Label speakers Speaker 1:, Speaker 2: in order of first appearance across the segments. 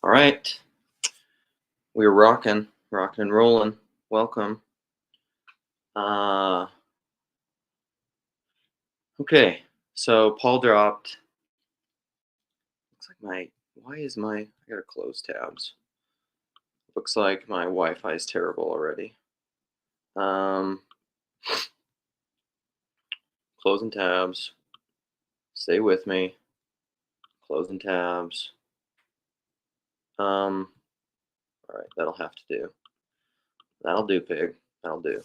Speaker 1: All right, we're rocking and rolling. Welcome. Uh, okay, so Paul dropped. Looks like Why is my? I gotta close tabs. Looks like my Wi-Fi is terrible already. Um, Closing tabs. Stay with me. Closing tabs. All right, that'll have to do. That'll do, pig. That'll do.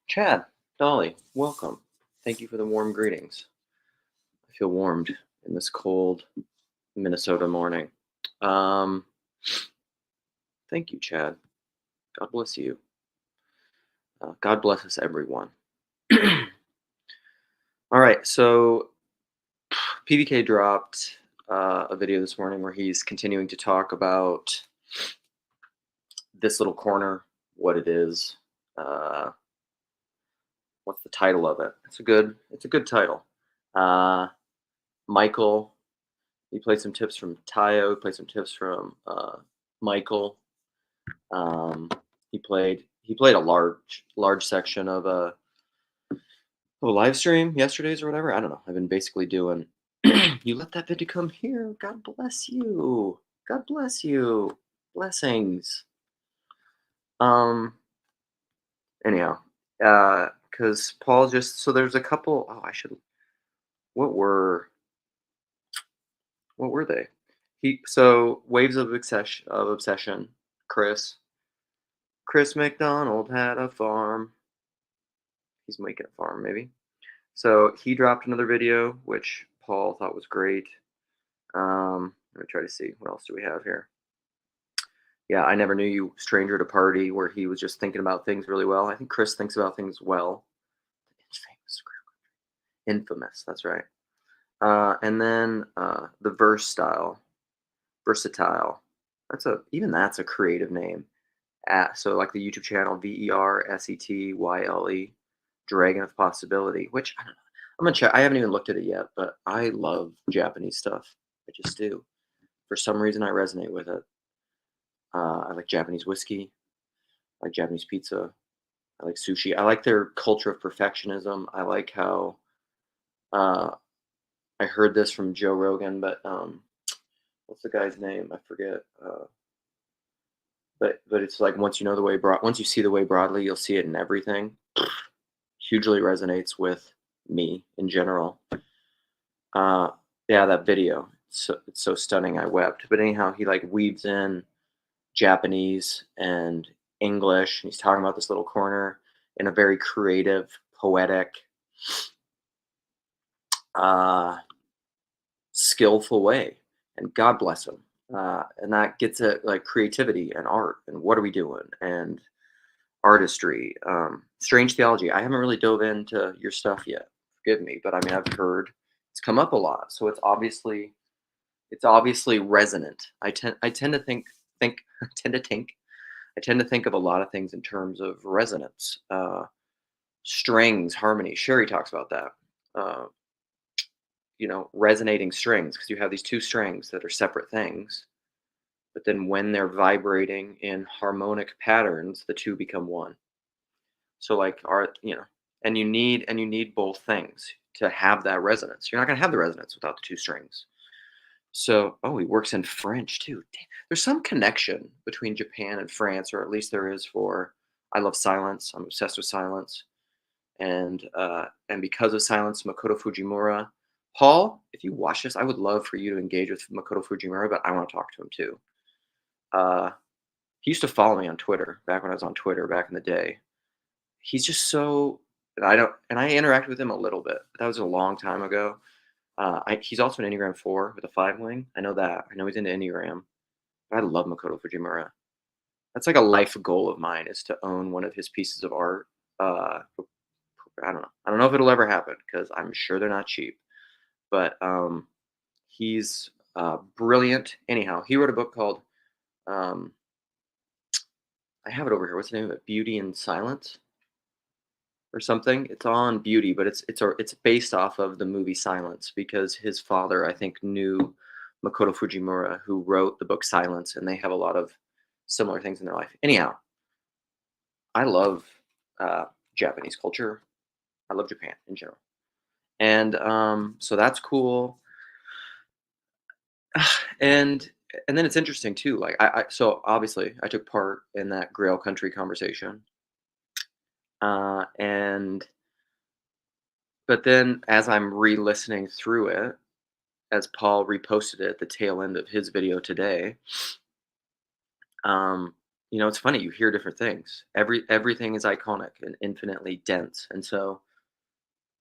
Speaker 1: Chad, Dolly, welcome. Thank you for the warm greetings. I feel warmed in this cold Minnesota morning. Um, Thank you, Chad. God bless you. God bless us, everyone. All right, so PBK dropped a video this morning where he's continuing to talk about this little corner, what it is, uh, what's the title of it. It's a good title. Uh, Michael, he played some tips from Tayo, he played some tips from Michael. Um, he played a large section of a live stream yesterday's or whatever. I don't know. I've been basically doing. You let that video come here. God bless you. God bless you. Blessings. Um. Anyhow, because Paul just so there's a couple. Oh, I should. What were what were they? Waves of obsession. Chris. Chris McDonald had a farm. He's making a farm, maybe. So he dropped another video, which Paul thought was great. Let me try to see what else do we have here. Yeah, I never knew you, stranger to party, where he was just thinking about things really well. I think Chris thinks about things well. Infamous. That's right. And then the versatile. That's a creative name. So like the YouTube channel VERSETYLE, Dragon of Possibility, which I don't know. I'm gonna check. I haven't even looked at it yet, but I love Japanese stuff. I just do. For some reason, I resonate with it. I like Japanese whiskey. I like Japanese pizza. I like sushi. I like their culture of perfectionism. I like how uh, I heard this from Joe Rogan, but what's the guy's name? I forget. But it's like once you see the way broadly, you'll see it in everything. Hugely resonates with me in general. Yeah, that video. It's so stunning. I wept. But anyhow, he like weaves in Japanese and English, and he's talking about this little corner in a very creative, poetic, uh, skillful way. And God bless him. And that gets at like creativity and art and what are we doing and artistry. Strange theology. I haven't really dove into your stuff yet. Forgive me, but I mean I've heard it's come up a lot, so it's obviously resonant. I tend to think I tend to think of a lot of things in terms of resonance, strings, harmony. Sherry talks about that. Uh, resonating strings because you have these two strings that are separate things, but then when they're vibrating in harmonic patterns, the two become one. So like art, and you need both things to have that resonance. You're not going to have the resonance without the two strings. So, oh, he works in French too. There's some connection between Japan and France, or at least there is for. I love silence. I'm obsessed with silence, and because of silence, Makoto Fujimura. Paul, if you watch this, I would love for you to engage with Makoto Fujimura, but I want to talk to him too. Uh, he used to follow me on Twitter back when I was on Twitter back in the day. He's just so. I interacted with him a little bit, but that was a long time ago. He's also an Enneagram 4 with a 5 wing. I know that. I know he's into Enneagram. But I love Makoto Fujimura. That's like a life goal of mine is to own one of his pieces of art. I don't know. I don't know if it'll ever happen because I'm sure they're not cheap. But he's brilliant. Anyhow, he wrote a book called um, I have it over here. What's the name of it? Beauty and Silence or something. It's on beauty, but it's based off of the movie Silence because his father, I think, knew Makoto Fujimura, who wrote the book Silence, and they have a lot of similar things in their life. Anyhow, I love Japanese culture. I love Japan in general, and so that's cool. and and then it's interesting too. Like so obviously I took part in that Grail Country conversation, and but then as I'm re-listening through it, as Paul reposted it at the tail end of his video today, um, it's funny. You hear different things. Everything is iconic and infinitely dense, and so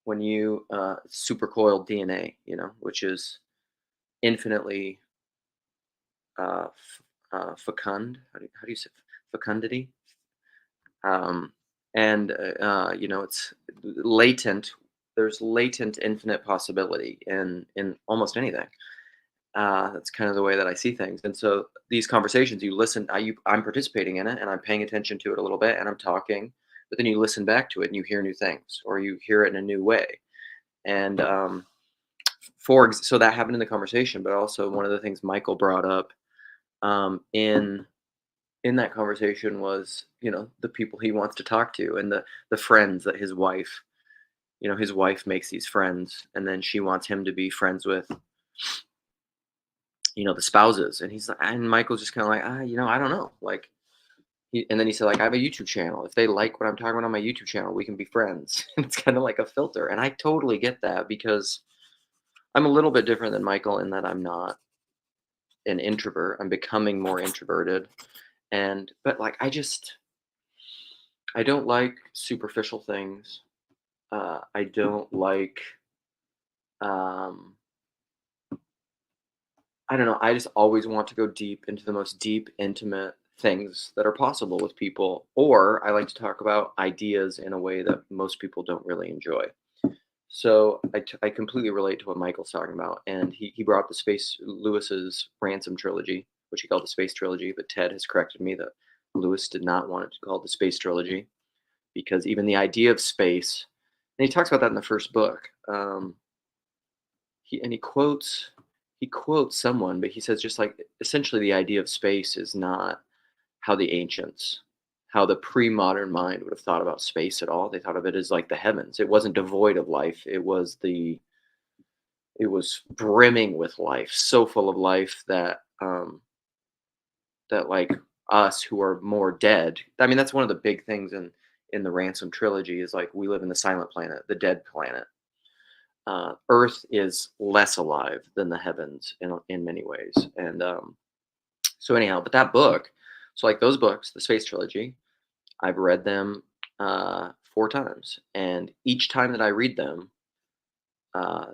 Speaker 1: when you supercoiled DNA, which is infinitely fecund. How do you say fecundity? Um, and it's latent. There's latent infinite possibility in almost anything. That's kind of the way that I see things. And so these conversations, you listen. I'm participating in it, and I'm paying attention to it a little bit, and I'm talking. But then you listen back to it, and you hear new things, or you hear it in a new way. And so that happened in the conversation, but also one of the things Michael brought up in that conversation was the people he wants to talk to, and the friends that his wife makes these friends, and then she wants him to be friends with the spouses, and he's like, and Michael's just kind of like, I don't know, like and then he said, like, I have a YouTube channel. If they like what I'm talking about on my YouTube channel, we can be friends. It's kind of like a filter, and I totally get that because I'm a little bit different than Michael in that I'm not an introvert. I'm becoming more introverted, but like I don't like superficial things. I don't like, um, I don't know. I just always want to go deep into the most deep, intimate things that are possible with people. Or I like to talk about ideas in a way that most people don't really enjoy. So I completely relate to what Michael's talking about. And he brought up the Space Lewis's Ransom trilogy, which he called the Space Trilogy. But Ted has corrected me that Lewis did not want it to be called the Space Trilogy because even the idea of space, and he talks about that in the first book. He quotes someone, but he says just like essentially the idea of space is not how the ancients, how the pre-modern mind would have thought about space at all. They thought of it as like the heavens. It wasn't devoid of life. It was brimming with life, so full of life that like us who are more dead. I mean, that's one of the big things in the Ransom trilogy is like we live in the silent planet, the dead planet. Earth is less alive than the heavens in many ways. And so anyhow, but that book, so like those books, the Space Trilogy, I've read them 4 times, and each time that I read them, uh,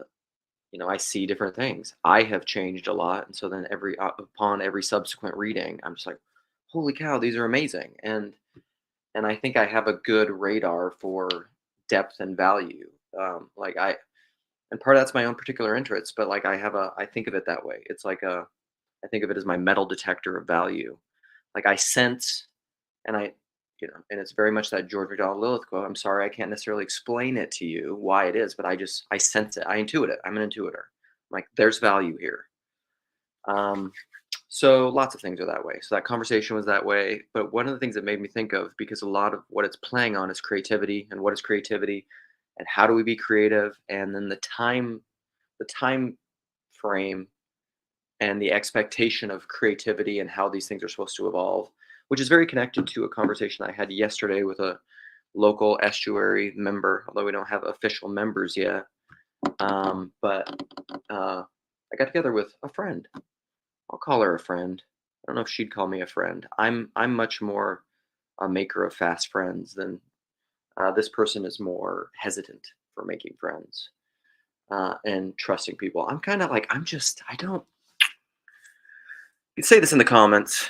Speaker 1: I see different things. I have changed a lot, and so then upon every subsequent reading, I'm just like, holy cow, these are amazing, and I think I have a good radar for depth and value. Like and part of that's my own particular interests, but like I think of it that way. It's like I think of it as my metal detector of value. Like I sense, and and it's very much that George McDonald Lilith quote. I'm sorry, I can't necessarily explain it to you why it is, but I sense it. I intuit it. I'm an intuitor. Like there's value here. Um, so lots of things are that way. So that conversation was that way. But one of the things that made me think of, because a lot of what it's playing on is creativity, and what is creativity, and how do we be creative, and then the time frame and the expectation of creativity and how these things are supposed to evolve, which is very connected to a conversation I had yesterday with a local estuary member, although we don't have official members yet. But I got together with a friend. I'll call her a friend. I don't know if she'd call me a friend. I'm much more a maker of fast friends than this person is more hesitant for making friends and trusting people. I'm kind of like I don't. You can say this in the comments.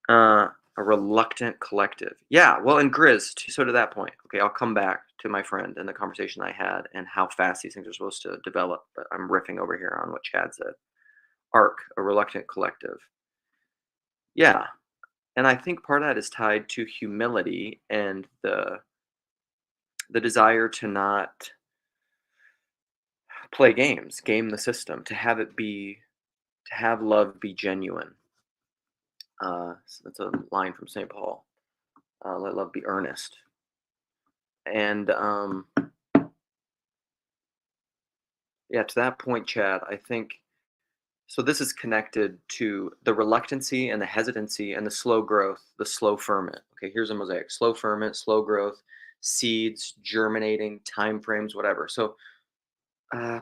Speaker 1: A reluctant collective. Yeah, well, and Grizz, so to that point. Okay, I'll come back to my friend and the conversation I had and how fast these things are supposed to develop. But I'm riffing over here on what Chad said. Arc, a reluctant collective. Yeah, and I think part of that is tied to humility and the desire to not play games, game the system, to have love be genuine. So that's a line from St. Paul. Let love be earnest. And yeah, to that point, Chad, I think so. This is connected to the reluctancy and the hesitancy and the slow growth, the slow ferment. Okay, here's a mosaic: slow ferment, slow growth, seeds germinating, time frames, whatever. So, uh,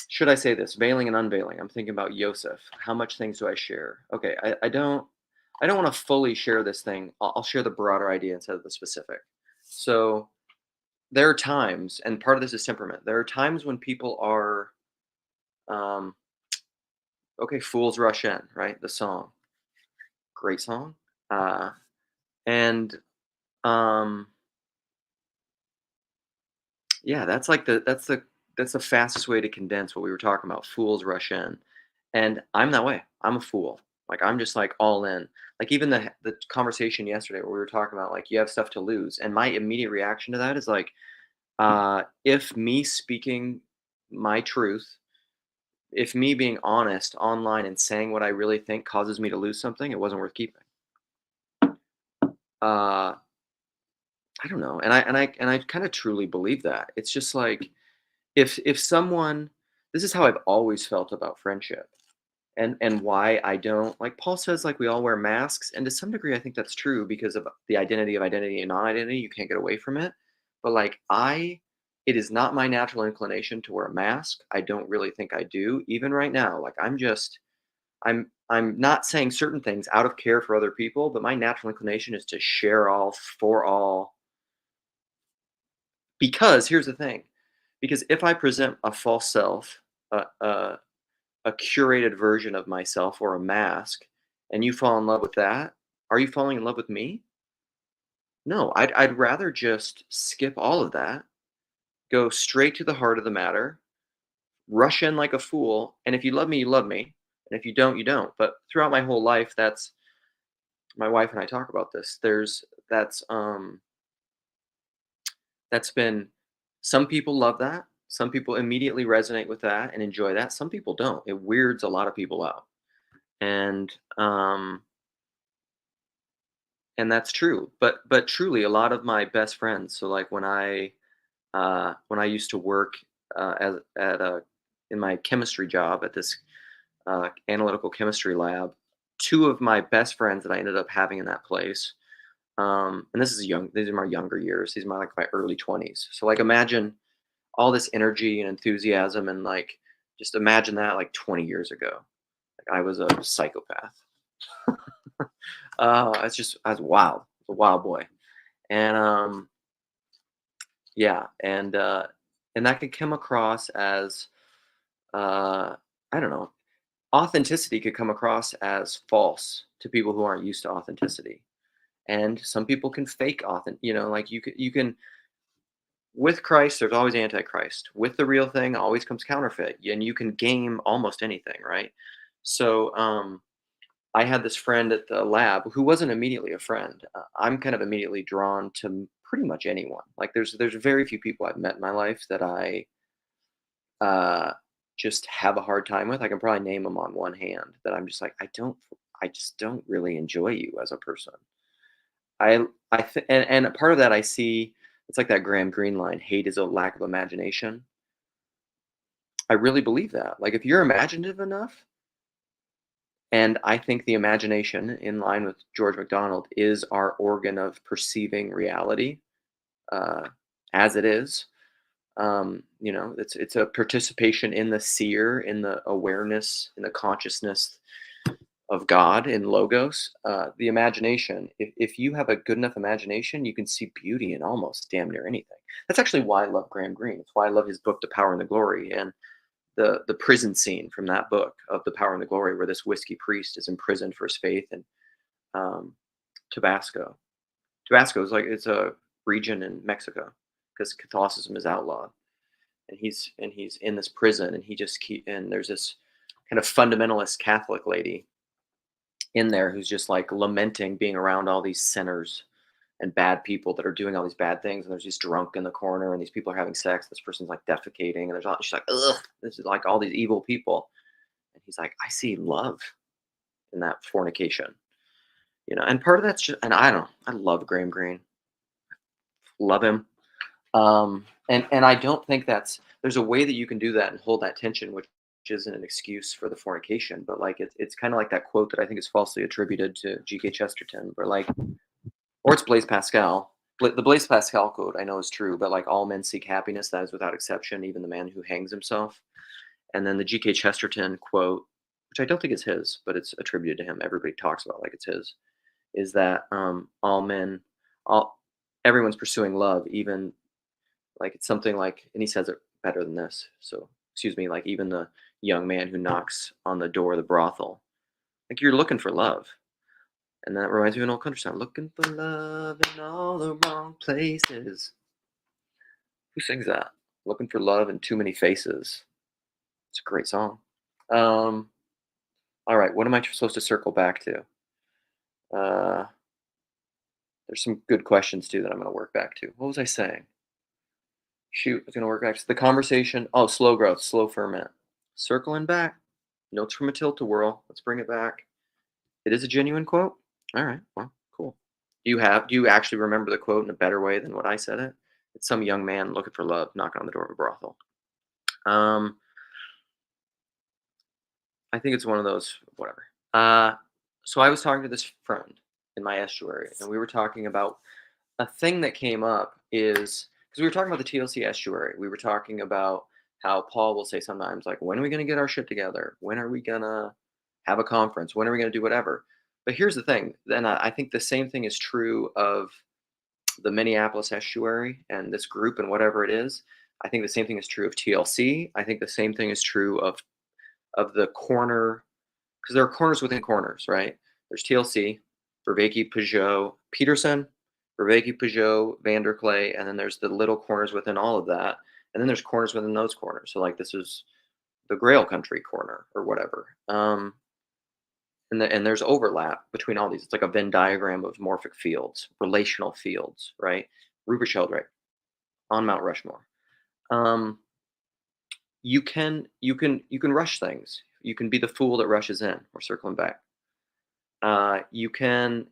Speaker 1: should I say this? Veiling and unveiling. I'm thinking about Yosef. How much things do I share? Okay, I don't want to fully share this thing. I'll share the broader idea instead of the specific. So there are times, and part of this is temperament. There are times when people are, um, okay, fools rush in, right? The song, great song, uh, and um, yeah, that's the fastest way to condense what we were talking about. Fools rush in, and I'm that way. I'm a fool. Like I'm just like all in. Like even the conversation yesterday where we were talking about like you have stuff to lose, and my immediate reaction to that is like, if me speaking my truth, if me being honest online and saying what I really think causes me to lose something, it wasn't worth keeping. Uh, I don't know, and I kind of truly believe that. It's just like if someone, this is how I've always felt about friendship, and why I don't like Paul says like we all wear masks, and to some degree I think that's true because of the identity of identity and non-identity. You can't get away from it. But like it is not my natural inclination to wear a mask. I don't really think I do. Even right now, like I'm not saying certain things out of care for other people, but my natural inclination is to share all for all. Because here's the thing, because if I present a false self, a curated version of myself or a mask, and you fall in love with that, are you falling in love with me? No, I'd rather just skip all of that, go straight to the heart of the matter, rush in like a fool, and if you love me, you love me, and if you don't, you don't. But throughout my whole life, that's my wife and I talk about this. That's been some people love that. Some people immediately resonate with that and enjoy that. Some people don't. It weirds a lot of people out. And and that's true. But truly a lot of my best friends, so like when I used to work as at a in my chemistry job at this analytical chemistry lab, two of my best friends that I ended up having in that place. And this is young. These are my younger years. These are my early 20s. So like imagine all this energy and enthusiasm and like just imagine that like 20 years ago. Like I was a psychopath. I was wild. I was a wild boy. And yeah, and that could come across as uh I don't know. Authenticity could come across as false to people who aren't used to authenticity. And some people can fake like you can with Christ, there's always antichrist. With the real thing, always comes counterfeit, and you can game almost anything, right? So, I had this friend at the lab who wasn't immediately a friend. I'm kind of immediately drawn to pretty much anyone. Like, there's very few people I've met in my life that I uh, just have a hard time with. I can probably name them on one hand. That I'm just like, I just don't really enjoy you as a person. And a part of that I see, it's like that Graham Greene line, hate is a lack of imagination. I really believe that. Like if you're imaginative enough, and I think the imagination, in line with George MacDonald, is our organ of perceiving reality uh, as it is. It's a participation in the seer, in the awareness, in the consciousness of God in logos, the imagination. If you have a good enough imagination, you can see beauty in almost damn near anything. That's actually why I love Graham Greene. It's why I love his book, The Power and the Glory, and the prison scene from that book of The Power and the Glory, where this whiskey priest is imprisoned for his faith in um, Tabasco. Tabasco is like it's a region in Mexico because Catholicism is outlawed, and he's in this prison, and and there's this kind of fundamentalist Catholic lady in there who's just like lamenting being around all these sinners and bad people that are doing all these bad things, and there's these drunk in the corner, and these people are having sex. This person's like defecating, and there's all she's like, ugh, this is like all these evil people. And he's like, I see love in that fornication, and part of that's just, and I don't, I love Graham Greene, love him. And I don't think there's a way that you can do that and hold that tension, which isn't an excuse for the fornication, but like it's kind of like that quote that I think is falsely attributed to G.K. Chesterton, where like, or it's Blaise Pascal. The Blaise Pascal quote I know is true, but like all men seek happiness, that is without exception, even the man who hangs himself. And then the G.K. Chesterton quote, which I don't think is his, but it's attributed to him. Everybody talks about like it's his. Is that all men, all everyone's pursuing love, even like it's something like, and he says it better than this. So excuse me, like even the young man who knocks on the door of the brothel, like you're looking for love. And that reminds me of an old country song, looking for love in all the wrong places. Who sings that? Looking for love in too many faces. It's a great song. Um, all right, what am I supposed to circle back to? Uh, there's some good questions too that I'm going to work back to. What was I saying? Shoot, I was going to work back to the conversation. Oh, slow growth, slow ferment. Circling back. Notes from a tilt-a-whirl. Let's bring it back. It is a genuine quote. All right. Well, cool. Do you actually remember the quote in a better way than what I said it? It's some young man looking for love, knocking on the door of a brothel. Um, I think it's one of those, whatever. So I was talking to this friend in my estuary, and we were talking about a thing that came up is because we were talking about the TLC estuary. We were talking about how Paul will say sometimes, like, when are we going to get our shit together? When are we going to have a conference? When are we going to do whatever? But here's the thing, and I think the same thing is true of the Minneapolis estuary and this group and whatever it is. I think the same thing is true of TLC. I think the same thing is true of the corner, because there are corners within corners, right? There's TLC, Vervaeke, Peugeot, Peterson, Vervaeke, Peugeot, Vanderclay, and then there's the little corners within all of that, and then there's corners within those corners. So like this is the Grail Country corner or whatever. And there's overlap between all these. It's like a Venn diagram of morphic fields, relational fields, right? Rupert Sheldrake on Mount Rushmore. You can rush things. You can be the fool that rushes in. We're circling back. You can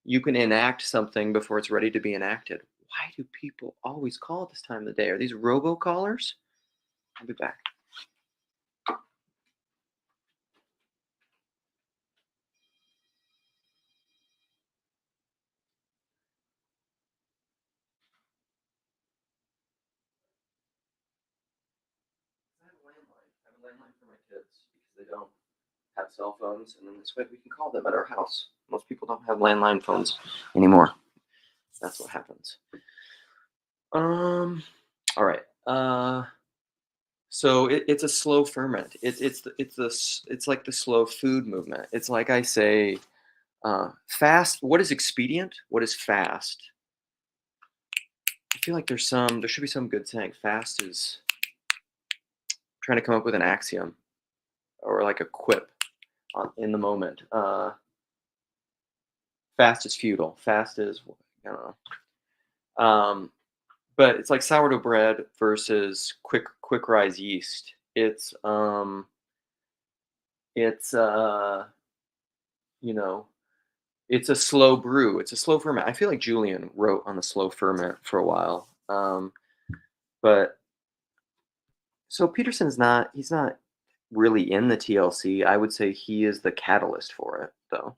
Speaker 1: enact something before it's ready to be enacted. Why do people always call at this time of the day? Are these robocallers? I'll be back. I have a landline. I have a landline for my kids because they don't have cell phones, and then this way we can call them at our house. Most people don't have landline phones anymore. That's what happens. All right. So it's a slow ferment. It's like the slow food movement. It's like I say, fast. What is expedient? What is fast? I feel like there should be some good saying. Fast is trying to come up with an axiom or like a quip in the moment. Fast is futile. Fast is, I don't know. But it's like sourdough bread versus quick rise yeast. It's you know it's a slow brew. It's a slow ferment. I feel like Julian wrote on the slow ferment for a while. But so Peterson's not. He's not really in the TLC. I would say he is the catalyst for it, though.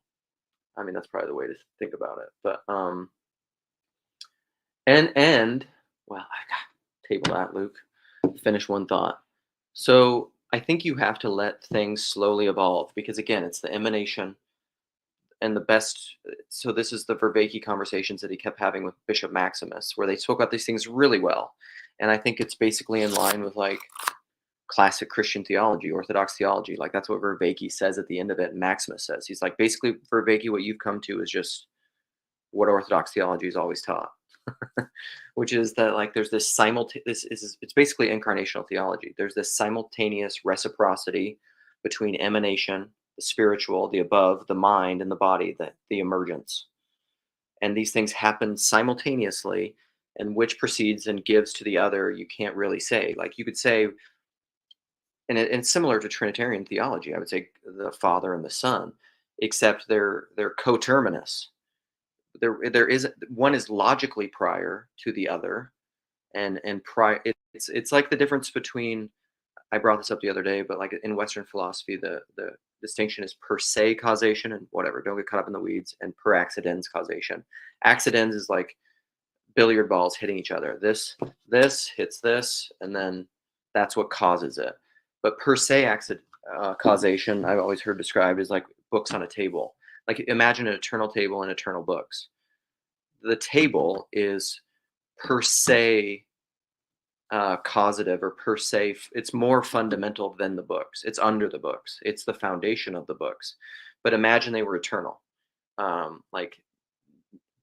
Speaker 1: I mean, that's probably the way to think about it. But and well, I got table that, Luke. Finish one thought. So I think you have to let things slowly evolve because again, it's the emanation and the best. So this is the Vervaeke conversations that he kept having with Bishop Maximus, where they spoke about these things really well. And I think it's basically in line with like classic Christian theology, Orthodox theology. Like that's what Vervaeke says at the end of it. And Maximus says, he's like, basically, Vervaeke, what you've come to is just what Orthodox theology is always taught, which is that like there's this it's basically incarnational theology. There's this simultaneous reciprocity between emanation the spiritual, the above, the mind, and the body, the emergence. And these things happen simultaneously, and which precedes and gives to the other, you can't really say. Like you could say, and it's similar to Trinitarian theology, I would say the Father and the Son, except they're coterminous. There is one is logically prior to the other, and prior. It's like the difference between, I brought this up the other day, but like in Western philosophy, the distinction is per se causation and whatever. Don't get caught up in the weeds, and per accidens causation. Accidens is like billiard balls hitting each other. This hits this, and then that's what causes it. But per se causation, I've always heard described as like books on a table. Like imagine an eternal table and eternal books. The table is per se causative, or per se it's more fundamental than the books. It's under the books, it's the foundation of the books. But imagine they were eternal, like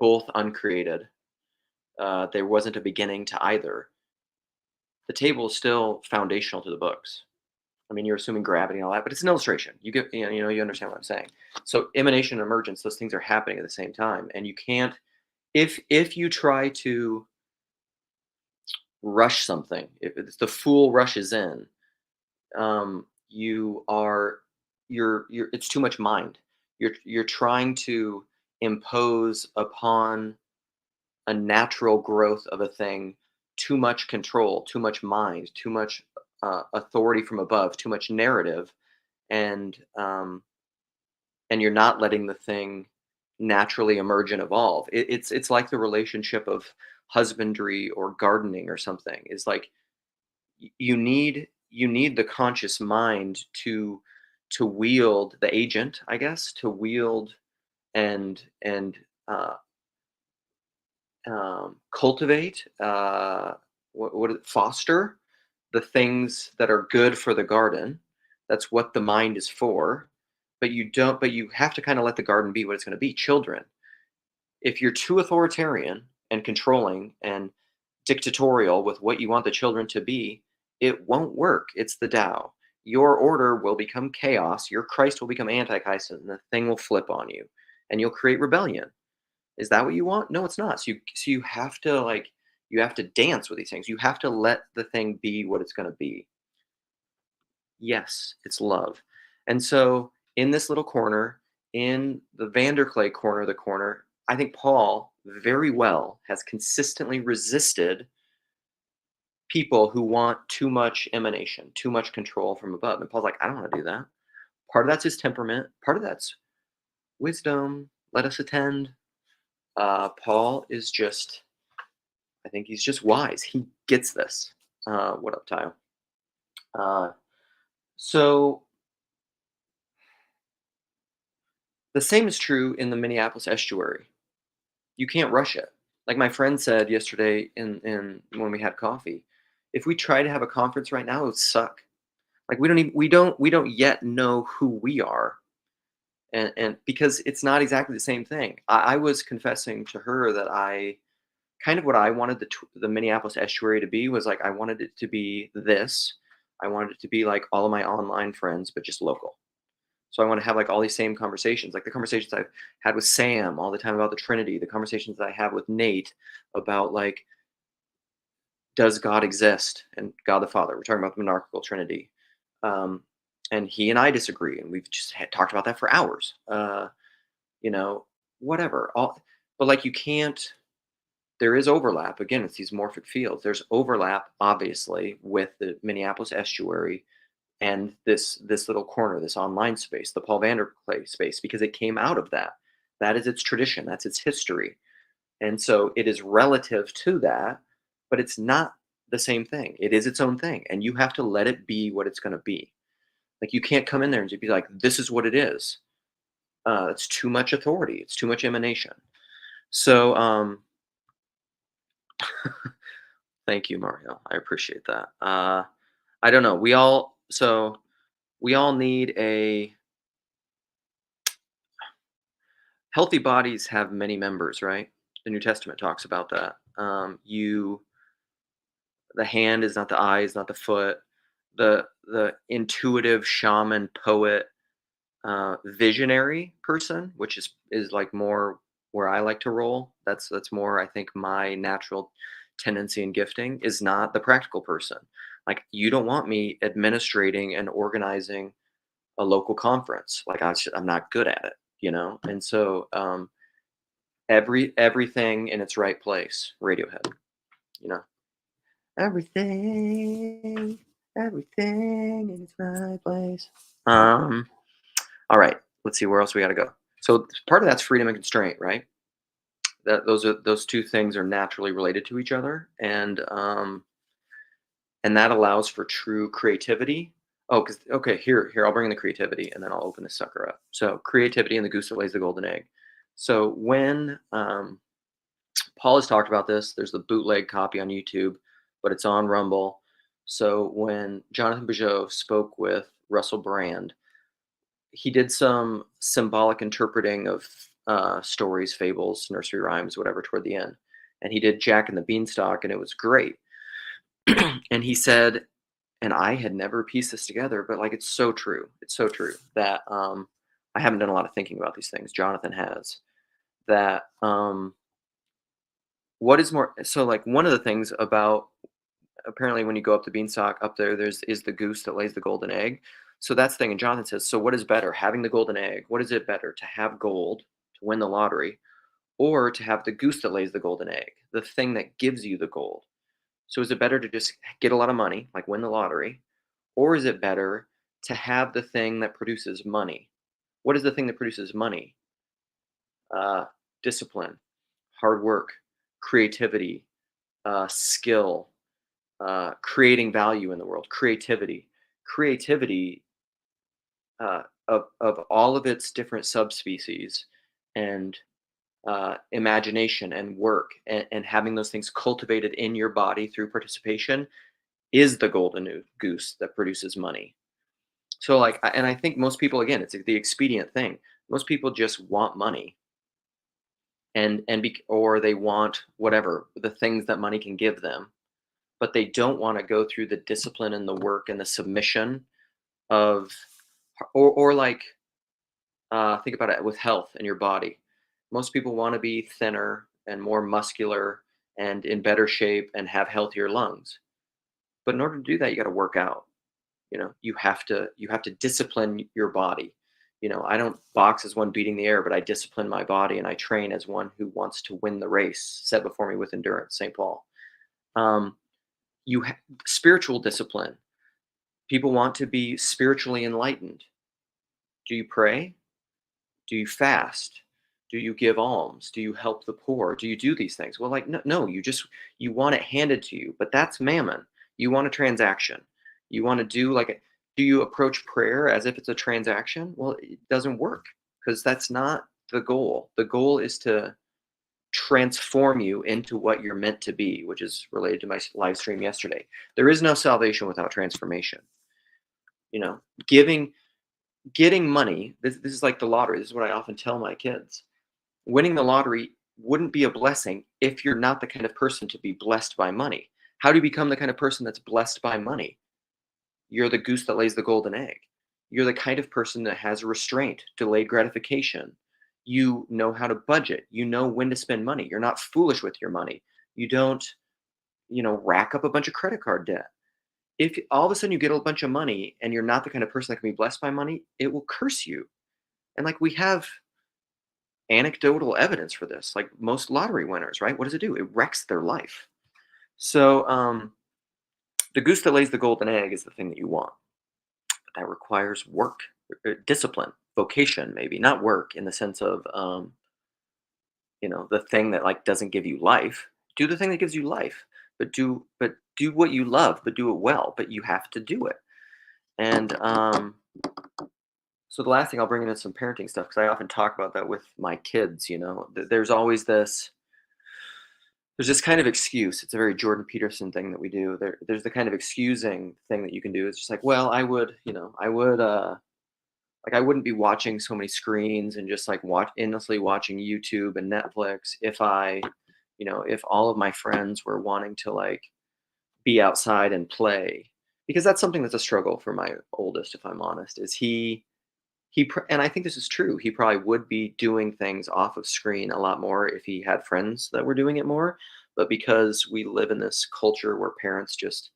Speaker 1: both uncreated. There wasn't a beginning to either. The table is still foundational to the books. I mean, you're assuming gravity and all that, but it's an illustration. You get, you understand what I'm saying. So emanation and emergence, those things are happening at the same time, and you can't, if you try to rush something, if it's the fool rushes in, you are, you're it's too much mind. You're trying to impose upon a natural growth of a thing too much control, too much mind, too much authority from above, too much narrative, and and you're not letting the thing naturally emerge and evolve. It's like the relationship of husbandry or gardening or something. Is like you need the conscious mind to wield the agent, I guess, to wield and cultivate, foster the things that are good for the garden. That's what the mind is for. But you don't. But you have to kind of let the garden be what it's going to be. Children, if you're too authoritarian and controlling and dictatorial with what you want the children to be, it won't work. It's the Tao. Your order will become chaos. Your Christ will become Antichrist, and the thing will flip on you, and you'll create rebellion. Is that what you want? No, it's not. So you have to, like, you have to dance with these things. You have to let the thing be what it's going to be. Yes, it's love. And so in this little corner, in the Vanderclay corner of the corner, I think Paul very well has consistently resisted people who want too much emanation, too much control from above. And Paul's like, I don't want to do that. Part of that's his temperament. Part of that's wisdom. Let us attend. Paul is just, I think he's just wise. He gets this. What up, Tayo? So the same is true in the Minneapolis estuary. You can't rush it. Like my friend said yesterday in when we had coffee, if we try to have a conference right now, it would suck. Like we don't yet know who we are, and because it's not exactly the same thing. I was confessing to her that I kind of what I wanted the Minneapolis estuary to be was like I wanted it to be this. I wanted it to be like all of my online friends, but just local. So I want to have like all these same conversations, like the conversations I've had with Sam all the time about the Trinity, the conversations that I have with Nate about like, does God exist and God the Father? We're talking about the monarchical Trinity. Um, and he and I disagree, and we've just talked about that for hours. You know, whatever. But like you can't. There is overlap. Again, it's these morphic fields. There's overlap, obviously, with the Minneapolis estuary and this little corner, this online space, the Paul Vanderclay space, because it came out of that. That is its tradition. That's its history, and so it is relative to that, but it's not the same thing. It is its own thing, and you have to let it be what it's going to be. Like you can't come in there and just be like, "This is what it is." It's too much authority. It's too much emanation. So, thank you, Mario. I appreciate that. I don't know. We all need a healthy bodies have many members, right? The New Testament talks about that. The hand is not the eye, is not the foot. The intuitive shaman poet visionary person, which is like more where I like to roll. That's more, I think, my natural tendency and gifting is not the practical person. Like, you don't want me administrating and organizing a local conference. Like, I'm not good at it, you know. And so everything in its right place. Radiohead, you know. Everything, everything in its right place. Um, all right, let's see where else we got to go. So part of that's freedom and constraint, right? That those two things are naturally related to each other, and that allows for true creativity. Oh, because okay, here I'll bring in the creativity, and then I'll open this sucker up. So creativity and the goose that lays the golden egg. So when Paul has talked about this, there's the bootleg copy on YouTube, but it's on Rumble. So when Jonathan Peugeot spoke with Russell Brand, he did some symbolic interpreting of stories, fables, nursery rhymes, whatever, toward the end. And he did Jack and the Beanstalk, and it was great. And he said, and I had never pieced this together, but like it's so true. It's so true that I haven't done a lot of thinking about these things. Jonathan has. That what is more so like one of the things about apparently when you go up the beanstalk up there, is the goose that lays the golden egg. So that's the thing. And Jonathan says, so what is better, having the golden egg? What is it better to have gold to win the lottery, or to have the goose that lays the golden egg, the thing that gives you the gold? So is it better to just get a lot of money, like win the lottery, or is it better to have the thing that produces money? What is the thing that produces money? Uh, Discipline, hard work, creativity, skill, creating value in the world, creativity of all of its different subspecies, and imagination and work, and having those things cultivated in your body through participation is the goose that produces money. So like, and I think most people, again, it's the expedient thing. Most people just want money, or they want whatever the things that money can give them, but they don't want to go through the discipline and the work and the submission of, or like, think about it with health in your body. Most people want to be thinner and more muscular and in better shape and have healthier lungs. But in order to do that, you got to work out. You know, you have to discipline your body. You know, I don't box as one beating the air, but I discipline my body and I train as one who wants to win the race set before me with endurance. St. Paul. Um, Spiritual discipline. People want to be spiritually enlightened. Do you pray? Do you fast? Do you give alms? Do you help the poor? Do you do these things? Well, like, no, no, you want it handed to you, but that's mammon. You want a transaction. You want to do like, do you approach prayer as if it's a transaction? Well, it doesn't work, because that's not the goal. The goal is to transform you into what you're meant to be, which is related to my live stream yesterday. There is no salvation without transformation. You know, giving getting money, this is like the lottery. This is what I often tell my kids. Winning the lottery wouldn't be a blessing if you're not the kind of person to be blessed by money. How do you become the kind of person that's blessed by money? You're the goose that lays the golden egg. You're the kind of person that has restraint, delayed gratification. You know how to budget. You know when to spend money. You're not foolish with your money. You don't, rack up a bunch of credit card debt. If all of a sudden you get a bunch of money and you're not the kind of person that can be blessed by money, it will curse you. And like, we have anecdotal evidence for this, like most lottery winners, right? What does it do? It wrecks their life. So the goose that lays the golden egg is the thing that you want. But that requires work, discipline, vocation, maybe not work in the sense of, the thing that like doesn't give you life. Do the thing that gives you life, but do what you love, but do it well. But you have to do it. And so the last thing, I'll bring in some parenting stuff, because I often talk about that with my kids. There's always there's this kind of excuse. It's a very Jordan Peterson thing that we do. There's the kind of excusing thing that you can do. It's just like, well, I wouldn't be watching so many screens and just like endlessly watching YouTube and Netflix if all of my friends were wanting to like be outside and play. Because that's something that's a struggle for my oldest, if I'm honest, is and I think this is true. He probably would be doing things off of screen a lot more if he had friends that were doing it more. But because we live in this culture where parents just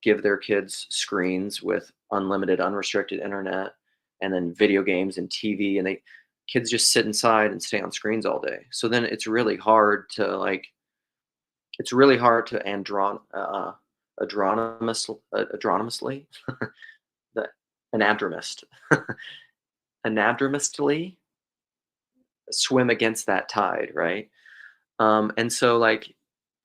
Speaker 1: give their kids screens with unlimited, unrestricted internet, and then video games and TV, and they kids just sit inside and stay on screens all day. So then it's really hard to adronomously the anadromist anadromistly swim against that tide, right? And so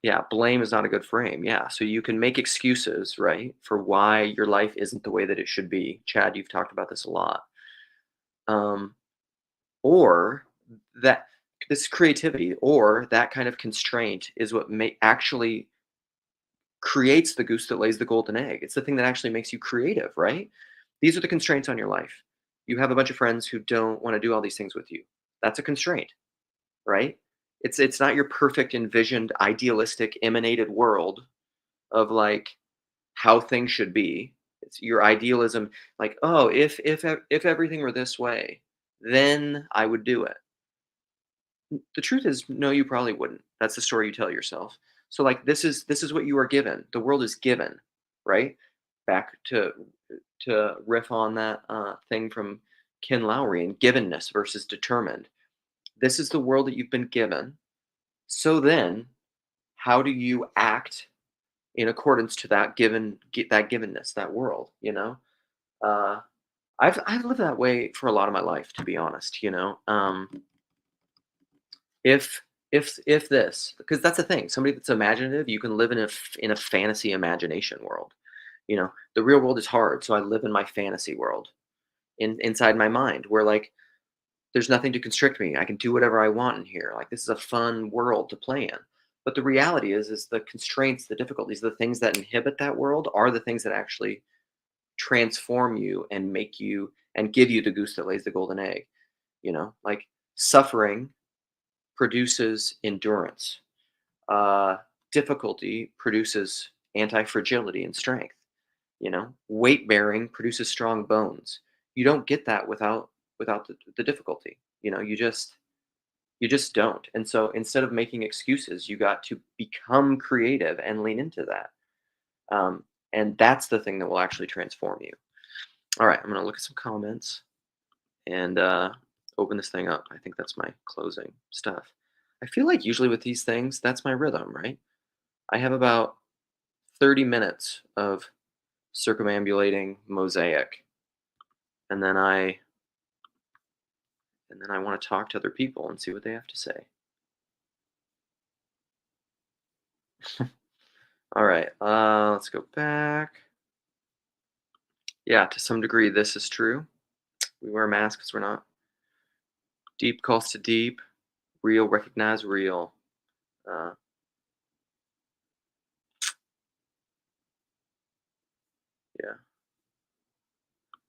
Speaker 1: yeah, blame is not a good frame. Yeah, so you can make excuses, right, for why your life isn't the way that it should be. Chad, you've talked about this a lot. Um, or that this creativity or that kind of constraint is what may actually creates the goose that lays the golden egg. It's the thing that actually makes you creative, right? These are the constraints on your life. You have a bunch of friends who don't want to do all these things with you. That's a constraint, right? It's not your perfect envisioned idealistic emanated world of how things should be. It's your idealism like, "Oh, if everything were this way, then I would do it." The truth is, no, you probably wouldn't. That's the story you tell yourself. So this is what you are given. The world is given, right? Back to riff on that thing from Ken Lowry and givenness versus determined. This is the world that you've been given. So then, how do you act in accordance to that givenness, that world? Uh, I've lived that way for a lot of my life, to be honest. If if this, because that's the thing, somebody that's imaginative, you can live in a fantasy imagination world. The real world is hard, so I live in my fantasy world inside my mind where there's nothing to constrict me. I can do whatever I want in here. Like this is a fun world to play in. But the reality is the constraints, the difficulties, the things that inhibit that world are the things that actually transform you and make you and give you the goose that lays the golden egg. Like suffering produces endurance. Uh, Difficulty produces anti-fragility and strength. Weight bearing produces strong bones. You don't get that without the difficulty. You just don't. And so instead of making excuses, you got to become creative and lean into that. Um, and that's the thing that will actually transform you. All right, I'm going to look at some comments and open this thing up. I think that's my closing stuff. I feel like usually with these things, that's my rhythm, right? I have about 30 minutes of circumambulating mosaic, and then I want to talk to other people and see what they have to say. All right, let's go back. Yeah, to some degree, this is true. We wear masks because we're not. Deep calls to deep. Real recognize real. Uh, yeah.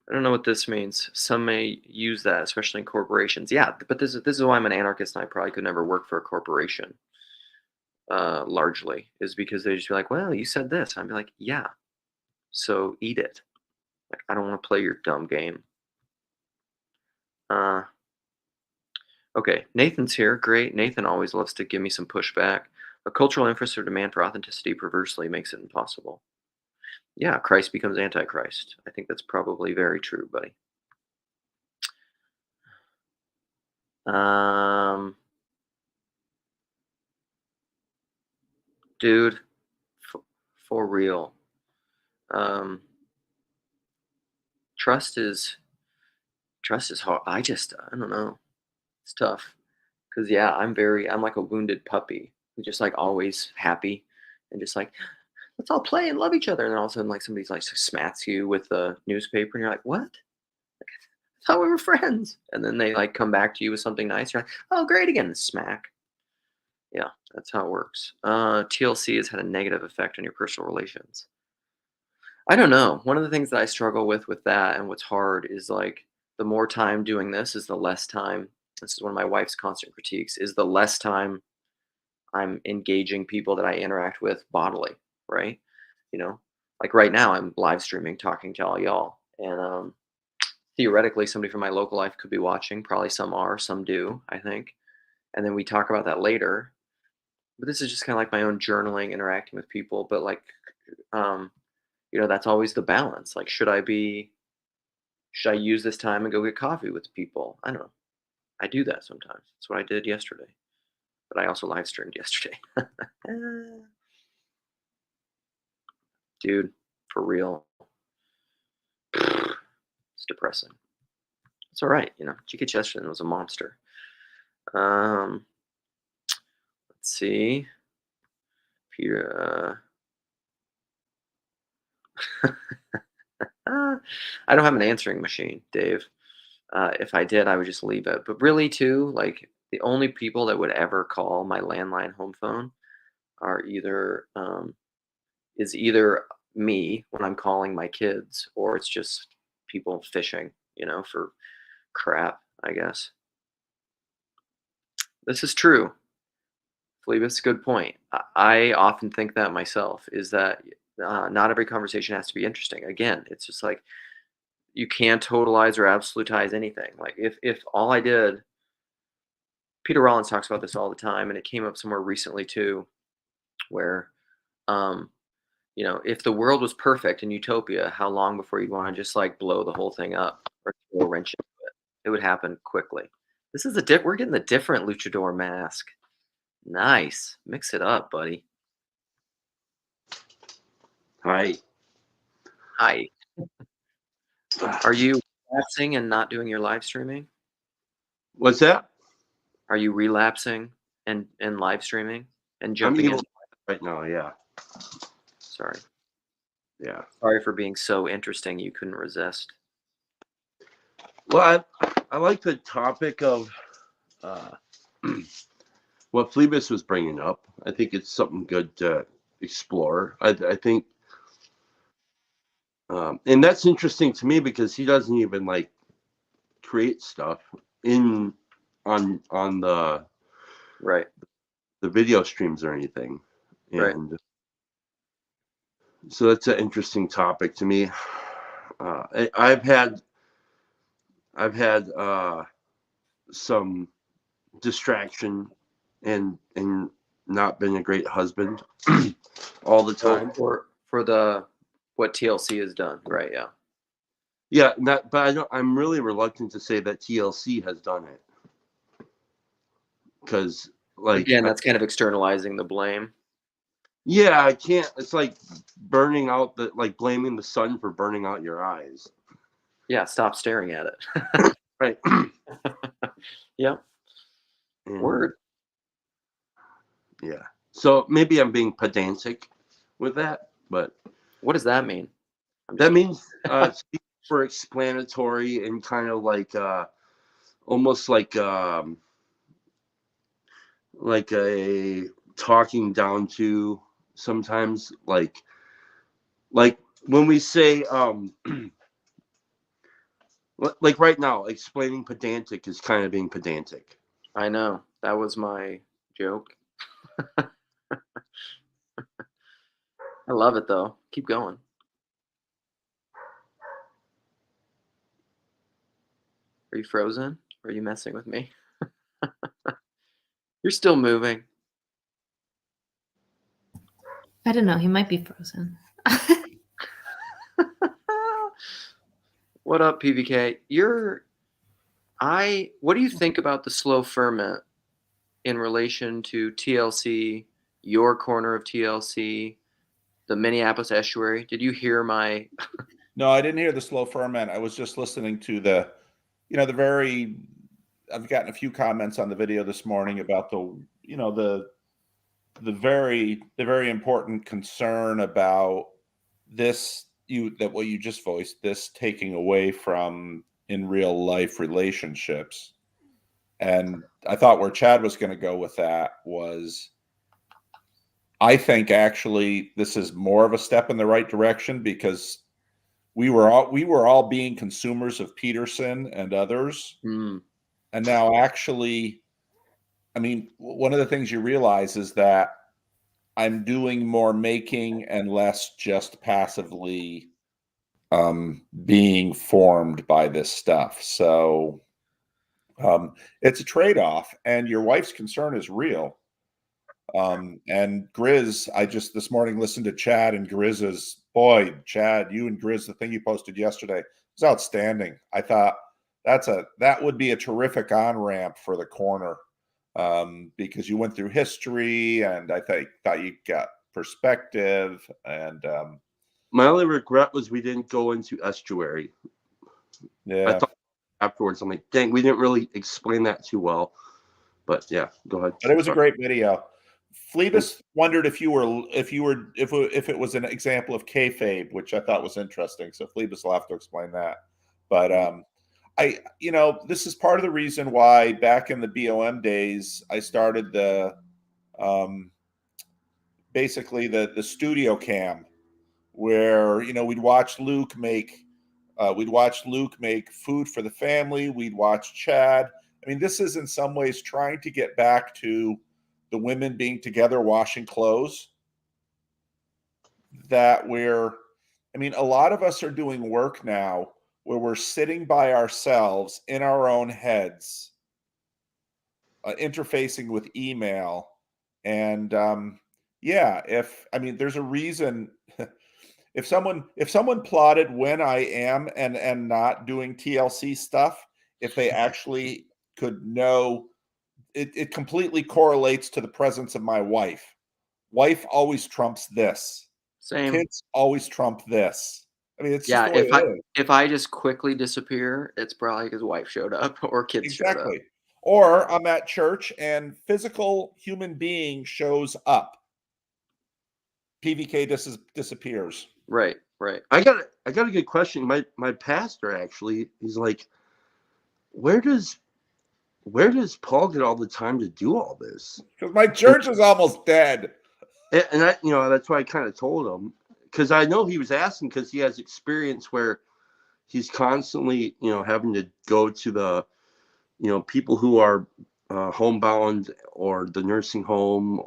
Speaker 1: I don't know what this means. Some may use that, especially in corporations. Yeah, but this is why I'm an anarchist and I probably could never work for a corporation. Largely is because they just be like, "Well, you said this." I'd be like, "Yeah, so eat it." Like, I don't want to play your dumb game. Uh, okay, Nathan's here. Great. Nathan always loves to give me some pushback. A cultural emphasis or demand for authenticity perversely makes it impossible. Yeah, Christ becomes Antichrist. I think that's probably very true, buddy. Um, Dude, f- for real. Um, trust is trust is hard. I don't know. It's tough because yeah, I'm like a wounded puppy who's just like always happy and just like let's all play and love each other. And then all of a sudden, like somebody's like smacks you with a newspaper, and you're like, what? I thought we were friends. And then they like come back to you with something nice. You're like, oh, great again, smack. Yeah, that's how it works. TLC has had a negative effect on your personal relations. I don't know. One of the things that I struggle with that and what's hard is the more time doing this is the less time. This is one of my wife's constant critiques is the less time I'm engaging people that I interact with bodily, right? Like right now I'm live streaming talking to all y'all and theoretically somebody from my local life could be watching. Probably some are, some do, I think. And then we talk about that later. But this is just kind of like my own journaling, interacting with people. But like, um, that's always the balance. Like, should I use this time and go get coffee with people? I don't know. I do that sometimes. That's what I did yesterday. But I also live streamed yesterday. Dude, for real. It's depressing. It's all right. Chica Chesterton was a monster. Um, let's see. Peter. I don't have an answering machine, Dave. If I did, I would just leave it. But really, too, like the only people that would ever call my landline home phone are either me when I'm calling my kids, or it's just people fishing, for crap, I guess. This is true. Phoebus, good point. I often think that myself, is that not every conversation has to be interesting. Again, it's just like you can't totalize or absolutize anything. Like if all I did, Peter Rollins talks about this all the time, and it came up somewhere recently too, where um, if the world was perfect in utopia, how long before you'd want to just like blow the whole thing up or throw a wrench into it? It would happen quickly. This is we're getting the different luchador mask. Nice. Mix it up, buddy.
Speaker 2: Hi.
Speaker 1: Hi. Are you relapsing and not doing your live streaming?
Speaker 2: What's that?
Speaker 1: Are you relapsing and live streaming and
Speaker 2: I'm
Speaker 1: jumping in?
Speaker 2: evil right now, yeah.
Speaker 1: Sorry.
Speaker 2: Yeah.
Speaker 1: Sorry for being so interesting you couldn't resist.
Speaker 2: Well, I like the topic of what Phoebus was bringing up. I think it's something good to explore. I think, and that's interesting to me because he doesn't even like create stuff on
Speaker 1: Right.
Speaker 2: the video streams or anything,
Speaker 1: Right.
Speaker 2: and so that's an interesting topic to me. I've had some distraction and not been a great husband all the time.
Speaker 1: For the what TLC has done, right? Yeah.
Speaker 2: Yeah, but I'm really reluctant to say that TLC has done it because, like,
Speaker 1: Again, that's kind of externalizing the blame.
Speaker 2: yeah, I can't. It's like blaming the sun for burning out your eyes.
Speaker 1: Yeah, stop staring at it.
Speaker 2: Right.
Speaker 1: Yeah.
Speaker 2: And,
Speaker 1: Word.
Speaker 2: yeah. So maybe I'm being pedantic with that, but
Speaker 1: What does that mean?
Speaker 2: that means super explanatory and kind of like almost like a talking down to sometimes like when we say like right now explaining pedantic is kind of being pedantic.
Speaker 1: I know. That was my joke. I love it though. Keep going. Are you frozen? Or are you messing with me? You're still moving.
Speaker 3: I don't know. He might be frozen.
Speaker 1: What up, PVK? What do you think about the slow ferment in relation to TLC, your corner of TLC, the Minneapolis estuary? Did you hear my?
Speaker 4: No, I didn't hear the slow ferment. I was just listening to the very. I've gotten a few comments on the video this morning about the very important concern about what you just voiced, this taking away from in real life relationships. And I thought where Chad was going to go with that was, I think actually this is more of a step in the right direction because we were all being consumers of Peterson and others.
Speaker 1: Mm.
Speaker 4: And now actually, I mean, one of the things you realize is that I'm doing more making and less just passively being formed by this stuff. So it's a trade-off, and your wife's concern is real. And Grizz, I just this morning listened to Chad and Grizz's, boy, Chad, you and Grizz, the thing you posted yesterday was outstanding. I thought that would be a terrific on-ramp for the corner, because you went through history, and I thought you got perspective, and
Speaker 2: My only regret was we didn't go into estuary.
Speaker 4: yeah.
Speaker 2: I thought afterwards, I'm like, dang, we didn't really explain that too well. But yeah, go ahead.
Speaker 4: But it was a great video. Phoebus wondered if it was an example of kayfabe, which I thought was interesting. So Phoebus will have to explain that. But this is part of the reason why back in the BOM days I started the basically the studio cam, where we'd watch Luke make food for the family. We'd watch Chad. I mean, this is in some ways trying to get back to the women being together washing clothes. A lot of us are doing work now where we're sitting by ourselves in our own heads, interfacing with email. And there's a reason. If someone plotted when I am and not doing TLC stuff, if they actually could know, it completely correlates to the presence of my wife. Wife always trumps this.
Speaker 1: Same.
Speaker 4: Kids always trump this. I mean, it's
Speaker 1: Yeah,
Speaker 4: just the way it is.
Speaker 1: if I just quickly disappear, it's probably because wife showed up or kids showed up.
Speaker 4: Exactly. Or I'm at church and physical human being shows up. PVK disappears.
Speaker 1: Right.
Speaker 2: I got a good question. My pastor actually, he's like, where does Paul get all the time to do all this?
Speaker 4: Because my church is almost dead.
Speaker 2: And I, that's why I kind of told him, because I know he was asking because he has experience where he's constantly, having to go to the, people who are homebound or the nursing home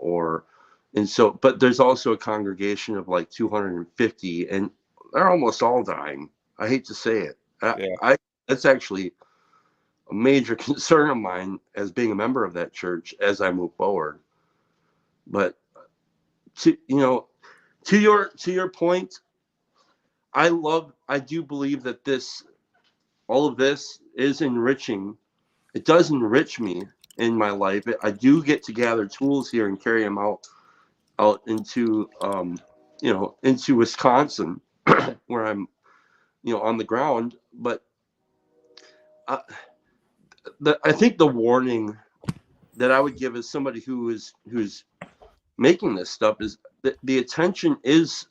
Speaker 2: but there's also a congregation of like 250 and they're almost all dying. I hate to say it. That's actually a major concern of mine as being a member of that church as I move forward. But to your point, I do believe that all of this is enriching. It does enrich me in my life. I do get to gather tools here and carry them out into into Wisconsin where I'm on the ground. But I think the warning that I would give as somebody who's making this stuff is that the attention is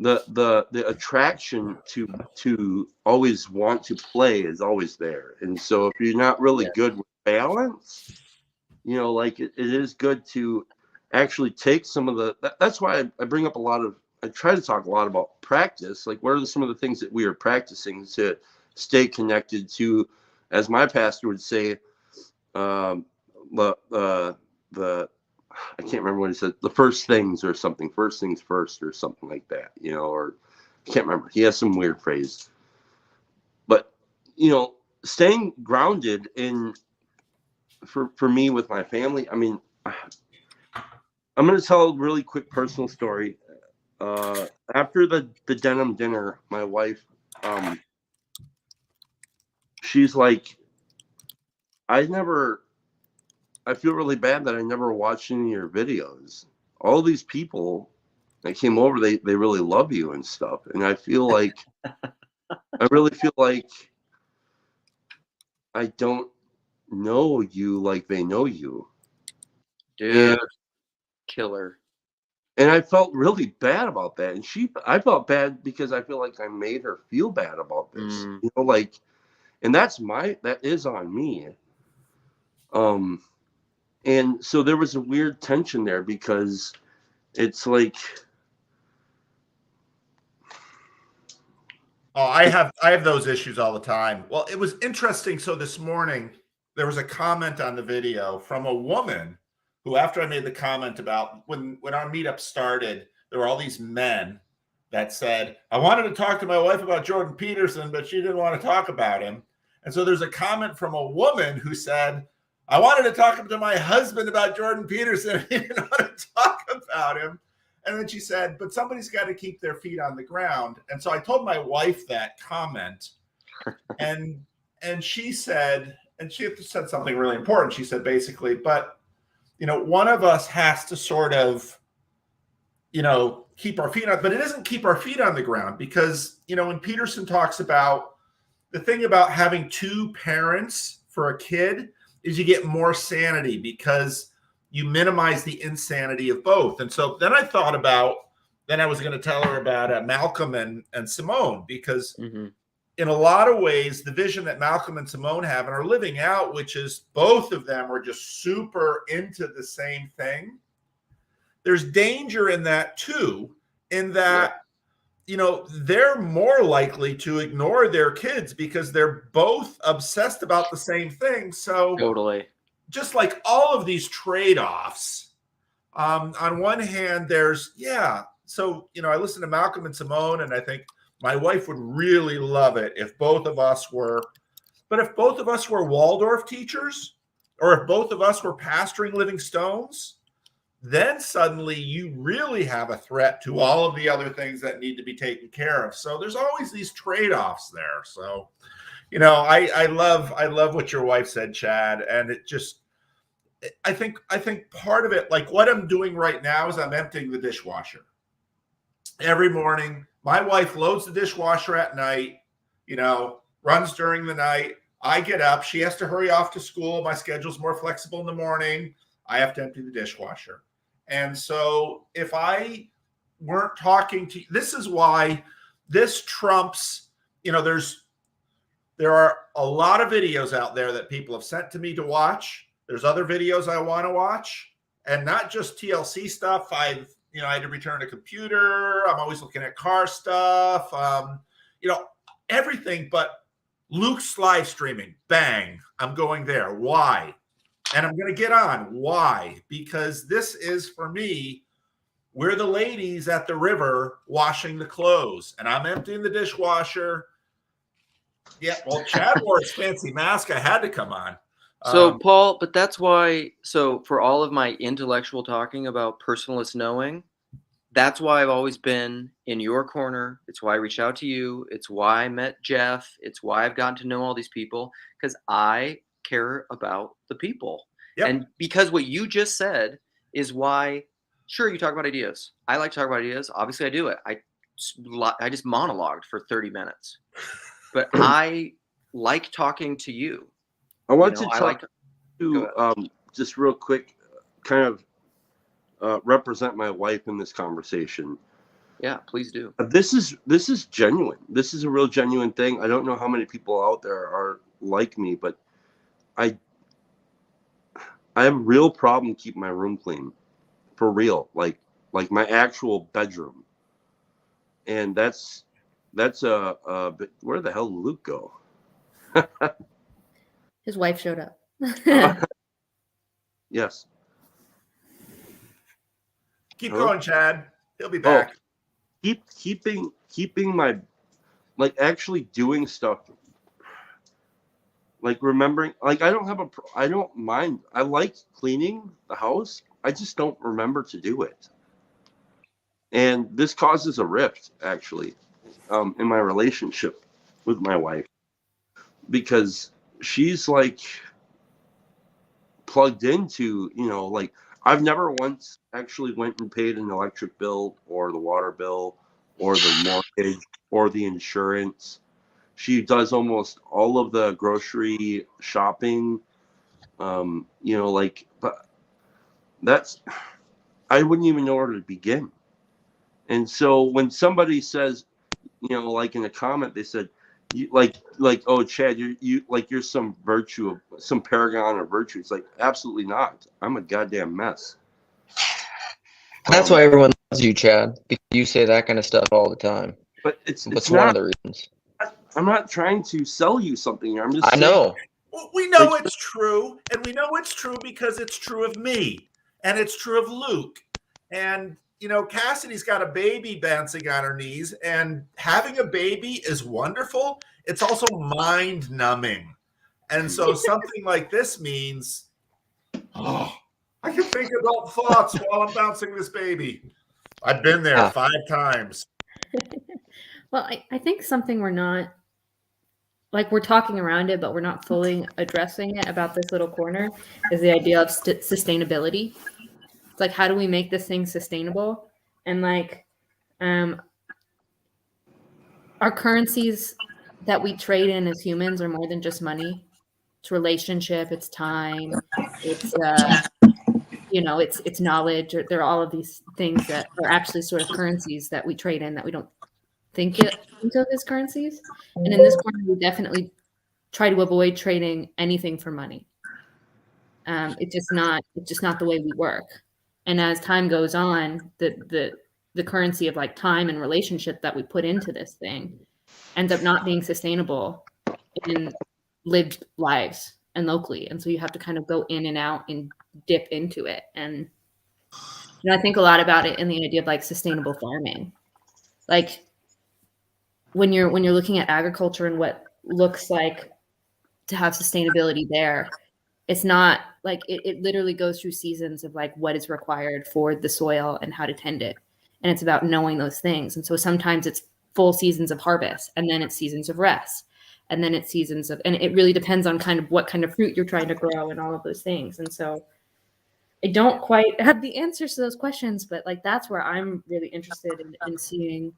Speaker 2: the attraction to always want to play is always there. And so if you're not really good with balance, it is good to actually take some of that's why I bring up I try to talk a lot about practice. Like, what are some of the things that we are practicing to stay connected to, as my pastor would say, the I can't remember what he said, the first things or something, first things first or something like that, or I can't remember. He has some weird phrase. But, staying grounded for me with my family, I mean, I'm going to tell a really quick personal story. After the denim dinner, my wife, she's like, I feel really bad that I never watched any of your videos. All these people that came over, they really love you and stuff. And I really feel like I don't know you like they know you.
Speaker 1: Dude, killer.
Speaker 2: And I felt really bad about that. And I felt bad because I feel like I made her feel bad about this. And that is on me. And so there was a weird tension there because it's like,
Speaker 4: oh, I have those issues all the time. Well, it was interesting. So this morning there was a comment on the video from a woman who, after I made the comment about when our meetup started, there were all these men that said, I wanted to talk to my wife about Jordan Peterson, but she didn't want to talk about him. And so there's a comment from a woman who said, I wanted to talk to my husband about Jordan Peterson. He didn't want to talk about him. And then she said, but somebody's got to keep their feet on the ground. And so I told my wife that comment. And she said, and she said something really important. She said, basically, but, one of us has to sort of, keep our feet on, but it doesn't keep our feet on the ground because, when Peterson talks about the thing about having two parents for a kid is you get more sanity because you minimize the insanity of both. And so then I thought about, then I was going to tell her about Malcolm and Simone, because in a lot of ways, the vision that Malcolm and Simone have and are living out, which is both of them are just super into the same thing. There's danger in that too, in that, they're more likely to ignore their kids because they're both obsessed about the same thing. So
Speaker 1: Totally.
Speaker 4: Just like all of these trade-offs, on one hand, there's, so, I listen to Malcolm and Simone, and I think my wife would really love it if both of us were, but if both of us were Waldorf teachers, or if both of us were pastoring Living Stones, then suddenly you really have a threat to all of the other things that need to be taken care of. So there's always these trade-offs there. So, I love what your wife said, Chad. And it just, I think part of it, like what I'm doing right now is I'm emptying the dishwasher every morning. My wife loads the dishwasher at night, runs during the night. I get up. She has to hurry off to school. My schedule's more flexible in the morning. I have to empty the dishwasher. And so if I weren't talking to you, this is why this trumps, there are a lot of videos out there that people have sent to me to watch. There's other videos I want to watch, and not just TLC stuff. I had to return a computer. I'm always looking at car stuff, everything, but Luke's live streaming, bang, I'm going there. Why? And I'm going to get on. Why? Because this is, for me, we're the ladies at the river washing the clothes, and I'm emptying the dishwasher. Yeah, well, Chad wore his fancy mask. I had to come on.
Speaker 1: So, Paul, but that's why, so for all of my intellectual talking about personalist knowing, that's why I've always been in your corner. It's why I reached out to you. It's why I met Jeff. It's why I've gotten to know all these people, because I care about the people.
Speaker 4: Yep.
Speaker 1: And because what you just said is why, sure, you talk about ideas. I like to talk about ideas. Obviously, I do it. I just monologued for 30 minutes. But I like talking to you.
Speaker 2: I want to talk to just real quick, kind of represent my wife in this conversation.
Speaker 1: Yeah, please do.
Speaker 2: This is genuine. This is a real genuine thing. I don't know how many people out there are like me, but I have a real problem keeping my room clean, for real. Like my actual bedroom, and that's but where the hell did Luke go?
Speaker 3: His wife showed up.
Speaker 2: Yes.
Speaker 4: Keep going, Chad. He'll be back.
Speaker 2: Keeping my, like, actually doing stuff, like remembering, like I don't mind. I like cleaning the house. I just don't remember to do it. And this causes a rift, actually, in my relationship with my wife, because she's like plugged into, like I've never once actually went and paid an electric bill or the water bill or the mortgage or the insurance. She does almost all of the grocery shopping, but that's, I wouldn't even know where to begin. And so when somebody says, like in a comment, they said, oh, Chad, you're some virtue, some paragon of virtue. It's like, absolutely not. I'm a goddamn mess.
Speaker 5: That's why everyone loves you, Chad, because you say that kind of stuff all the time.
Speaker 2: But it's
Speaker 5: one
Speaker 2: not,
Speaker 5: of the reasons.
Speaker 2: I'm not trying to sell you something. I'm just
Speaker 5: I
Speaker 2: saying,
Speaker 5: know.
Speaker 4: Well, we know it's true, and we know it's true because it's true of me, and it's true of Luke. And Cassidy's got a baby bouncing on her knees, and having a baby is wonderful. It's also mind numbing. And so something like this means, oh, I can think adult thoughts while I'm bouncing this baby. I've been there 5 times.
Speaker 3: Well, I think something we're not, like, we're talking around it, but we're not fully addressing it about this little corner is the idea of sustainability. It's like, how do we make this thing sustainable? And like, our currencies that we trade in as humans are more than just money. It's relationship, it's time, it's it's knowledge. There are all of these things that are actually sort of currencies that we trade in that we don't think of as currencies. And in this corner, we definitely try to avoid trading anything for money. It's just not the way we work. And as time goes on, the currency of like time and relationship that we put into this thing ends up not being sustainable in lived lives and locally. And so you have to kind of go in and out and dip into it. And I think a lot about it in the idea of like sustainable farming. Like when you're looking at agriculture and what looks like to have sustainability there, it's not like it literally goes through seasons of like what is required for the soil and how to tend it. And it's about knowing those things. And so sometimes it's full seasons of harvest, and then it's seasons of rest, and then it's seasons of, and it really depends on kind of what kind of fruit you're trying to grow and all of those things. And so I don't quite have the answers to those questions, but like that's where I'm really interested in seeing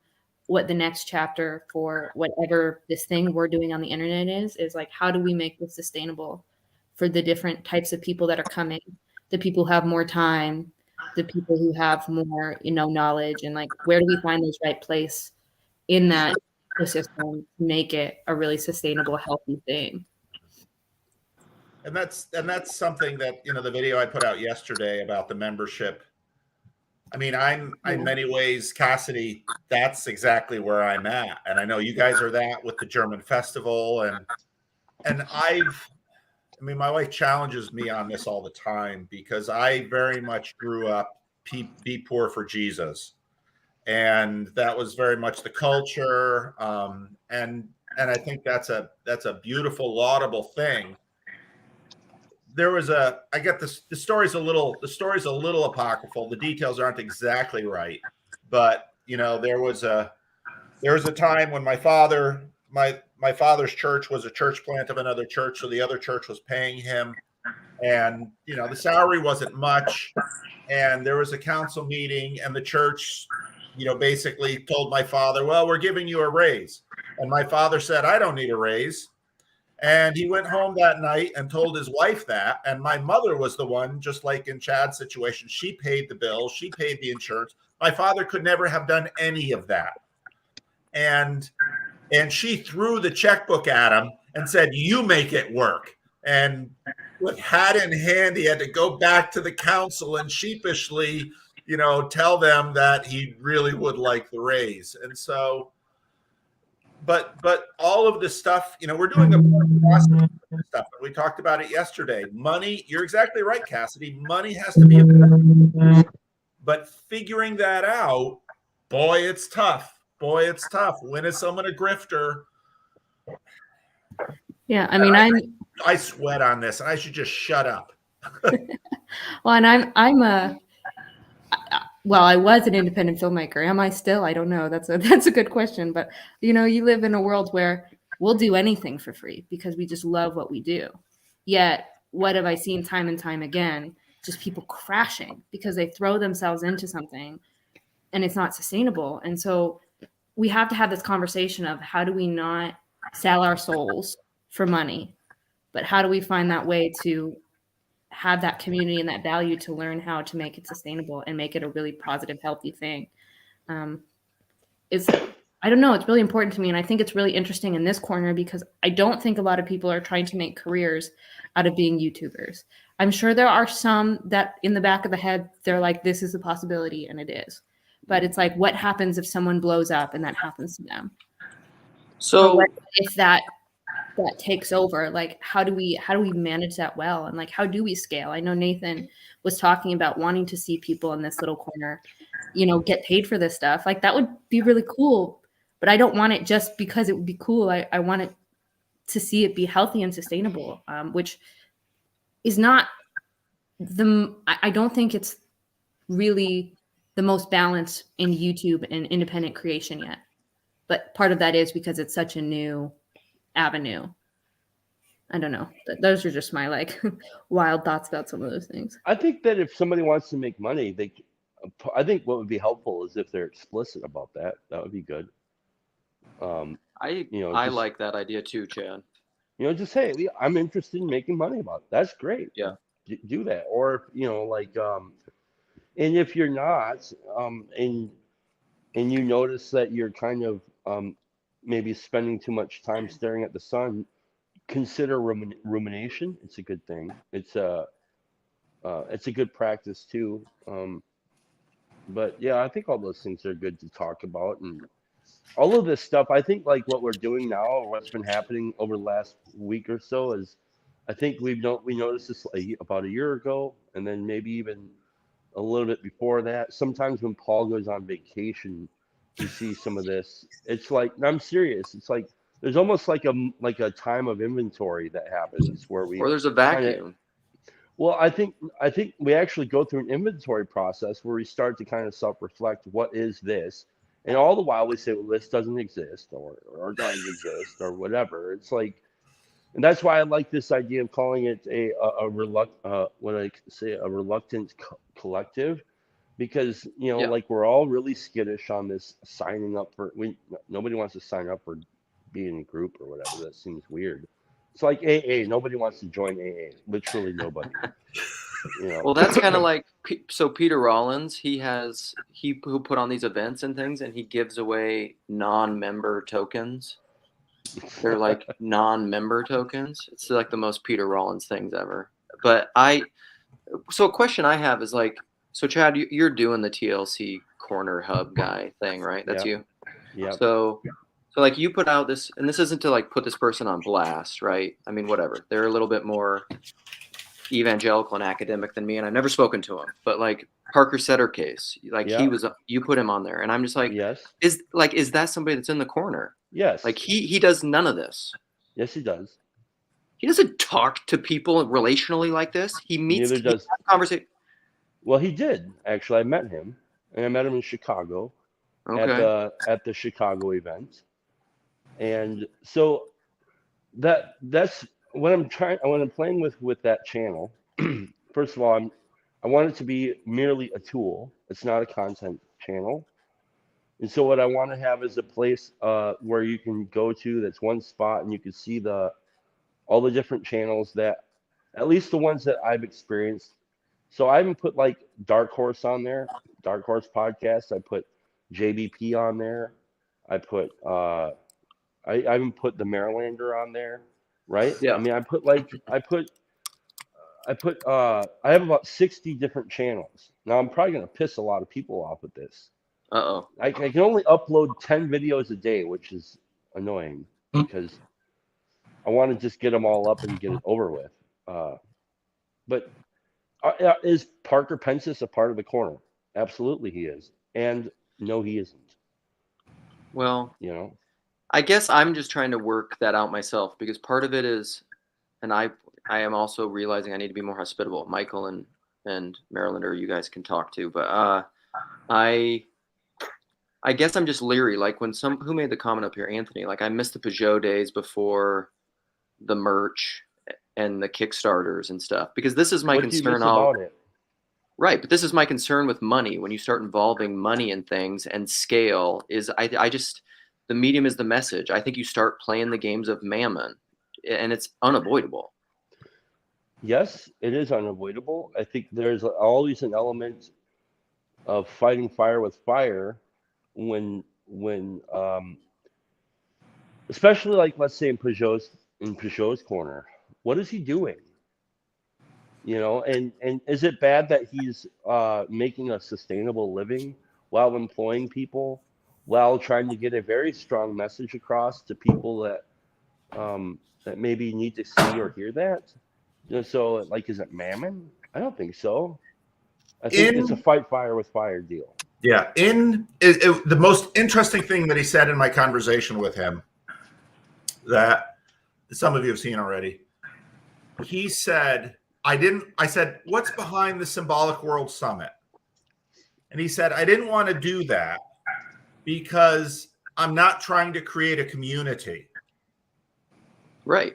Speaker 3: what the next chapter for whatever this thing we're doing on the internet is like, how do we make this sustainable for the different types of people that are coming, the people who have more time, the people who have more, knowledge, and like, where do we find this right place in that ecosystem to make it a really sustainable, healthy thing?
Speaker 4: And that's something that, the video I put out yesterday about the membership. I mean, I'm in many ways, Cassidy, that's exactly where I'm at. And I know you guys are that with the German festival. And my wife challenges me on this all the time because I very much grew up be poor for Jesus. And that was very much the culture. And I think that's a beautiful, laudable thing. There was I get this, the story's a little apocryphal. The details aren't exactly right, but there was a time when my father's church was a church plant of another church, so the other church was paying him, and the salary wasn't much, and there was a council meeting, and the church basically told my father, well, we're giving you a raise, and my father said, I don't need a raise. And he went home that night and told his wife that. And my mother was the one, just like in Chad's situation, she paid the bill, she paid the insurance. My father could never have done any of that. And she threw the checkbook at him and said, you make it work. And with hat in hand, he had to go back to the council and sheepishly, tell them that he really would like the raise. And so, but all of this stuff, we're doing a process stuff. We talked about it yesterday. Money, you're exactly right, Cassidy. Money has to be but figuring that out, boy, it's tough. When is someone a grifter?
Speaker 3: Yeah, I mean,
Speaker 4: I sweat on this, and I should just shut up.
Speaker 3: Well, and I was an independent filmmaker. Am I still? I don't know. That's a good question. But you live in a world where we'll do anything for free because we just love what we do. Yet, what have I seen time and time again? Just people crashing because they throw themselves into something and it's not sustainable. And so we have to have this conversation of how do we not sell our souls for money, but how do we find that way to have that community and that value to learn how to make it sustainable and make it a really positive, healthy thing. I don't know, it's really important to me. And I think it's really interesting in this corner because I don't think a lot of people are trying to make careers out of being YouTubers. I'm sure there are some that in the back of the head, they're like, this is a possibility, and it is. But it's like, what happens if someone blows up and that happens to them?
Speaker 1: So
Speaker 3: what if that that takes over. Like, how do we manage that well, and like, how do we scale? I know Nathan was talking about wanting to see people in this little corner, get paid for this stuff. Like, that would be really cool, but I don't want it just because it would be cool. I want it to see it be healthy and sustainable, which is not I don't think it's really the most balance in YouTube and independent creation yet. But part of that is because it's such a new avenue. I don't know. Those are just my like wild thoughts about some of those things.
Speaker 2: I think that if somebody wants to make money, I think what would be helpful is if they're explicit about that. That would be good.
Speaker 1: I
Speaker 2: Just,
Speaker 1: like that idea too, Chad.
Speaker 2: Just say, I'm interested in making money about it. That's great.
Speaker 1: Yeah.
Speaker 2: Do that. Or, and if you're not, and you notice that you're kind of maybe spending too much time staring at the sun, consider rumination. It's a good thing. It's a good practice too. But yeah, I think all those things are good to talk about, and all of this stuff. I think like what we're doing now, or what's been happening over the last week or so, is I think we noticed this about a year ago, and then maybe even a little bit before that. Sometimes when Paul goes on vacation, you see some of this. It's like, I'm serious. It's like there's almost like a time of inventory that happens where we
Speaker 1: Or there's a
Speaker 2: kinda-
Speaker 1: vacuum.
Speaker 2: well, I think we actually go through an inventory process where we start to kind of self-reflect. What is this? And all the while we say, well, this doesn't exist, or doesn't exist, or whatever. It's like, and that's why I like this idea of calling it a reluctant collective, because
Speaker 1: Yeah.
Speaker 2: like we're all really skittish on this signing up for. Nobody wants to sign up for being in a group or whatever. That seems weird. It's like AA. Nobody wants to join AA. Literally nobody.
Speaker 1: Well, that's kind of like, so Peter Rollins, he who put on these events and things, and he gives away non-member tokens. They're like non-member tokens. It's like the most Peter Rollins things ever. But so a question I have is like, so Chad, you're doing the TLC corner hub guy thing, right? That's you.
Speaker 2: Yeah.
Speaker 1: So like you put out this, and this isn't to like put this person on blast, right? I mean, whatever. They're a little bit more evangelical and academic than me, and I've never spoken to him. But like Parker Setter case, like you put him on there, and I'm just like,
Speaker 2: yes.
Speaker 1: Is that somebody that's in the corner?
Speaker 2: Yes.
Speaker 1: Like he does none of this.
Speaker 2: Yes, he does.
Speaker 1: He doesn't talk to people relationally like this. He meets.
Speaker 2: Neither does.
Speaker 1: Conversation.
Speaker 2: Well, he did actually. I met him, and I met him in Chicago
Speaker 1: Okay.
Speaker 2: at the Chicago event, and so that's what I'm trying. What I'm playing with that channel. First of all, I want it to be merely a tool. It's not a content channel. And so what I want to have is a place where you can go to, that's one spot, and you can see all the different channels, that at least the ones that I've experienced. So I haven't put like Dark Horse on there, Dark Horse Podcast. I put JBP on there. I put I even put the Marylander on there, right?
Speaker 1: Yeah.
Speaker 2: I mean, I have about 60 different channels. Now I'm probably gonna piss a lot of people off with this.
Speaker 1: Uh-oh.
Speaker 2: I can only upload 10 videos a day, which is annoying because I want to just get them all up and get it over with. But is Parker Pensis a part of the corner? Absolutely he is. And no, he isn't.
Speaker 1: Well, I guess I'm just trying to work that out myself, because part of it is, and I am also realizing I need to be more hospitable. Michael and Marylander, you guys can talk to, but I guess I'm just leery. Like when who made the comment up here, Anthony, like I missed the Peugeot days before the merch and the Kickstarters and stuff, because this is my
Speaker 2: what
Speaker 1: concern.
Speaker 2: Do you miss about it?
Speaker 1: Right, but this is my concern with money. When you start involving money in things and scale, is I just, the medium is the message. I think you start playing the games of mammon, and it's unavoidable.
Speaker 2: Yes, it is unavoidable. I think there's always an element of fighting fire with fire when especially like, let's say in Peugeot's corner. What is he doing? And is it bad that he's making a sustainable living while employing people, while trying to get a very strong message across to people that that maybe need to see or hear that? So, like, is it mammon? I don't think so. I think it's a fight fire with fire deal.
Speaker 4: Yeah. The most interesting thing that he said in my conversation with him, that some of you have seen already, he said, I said, what's behind the Symbolic World Summit? And he said, I didn't want to do that because I'm not trying to create a community.
Speaker 1: Right.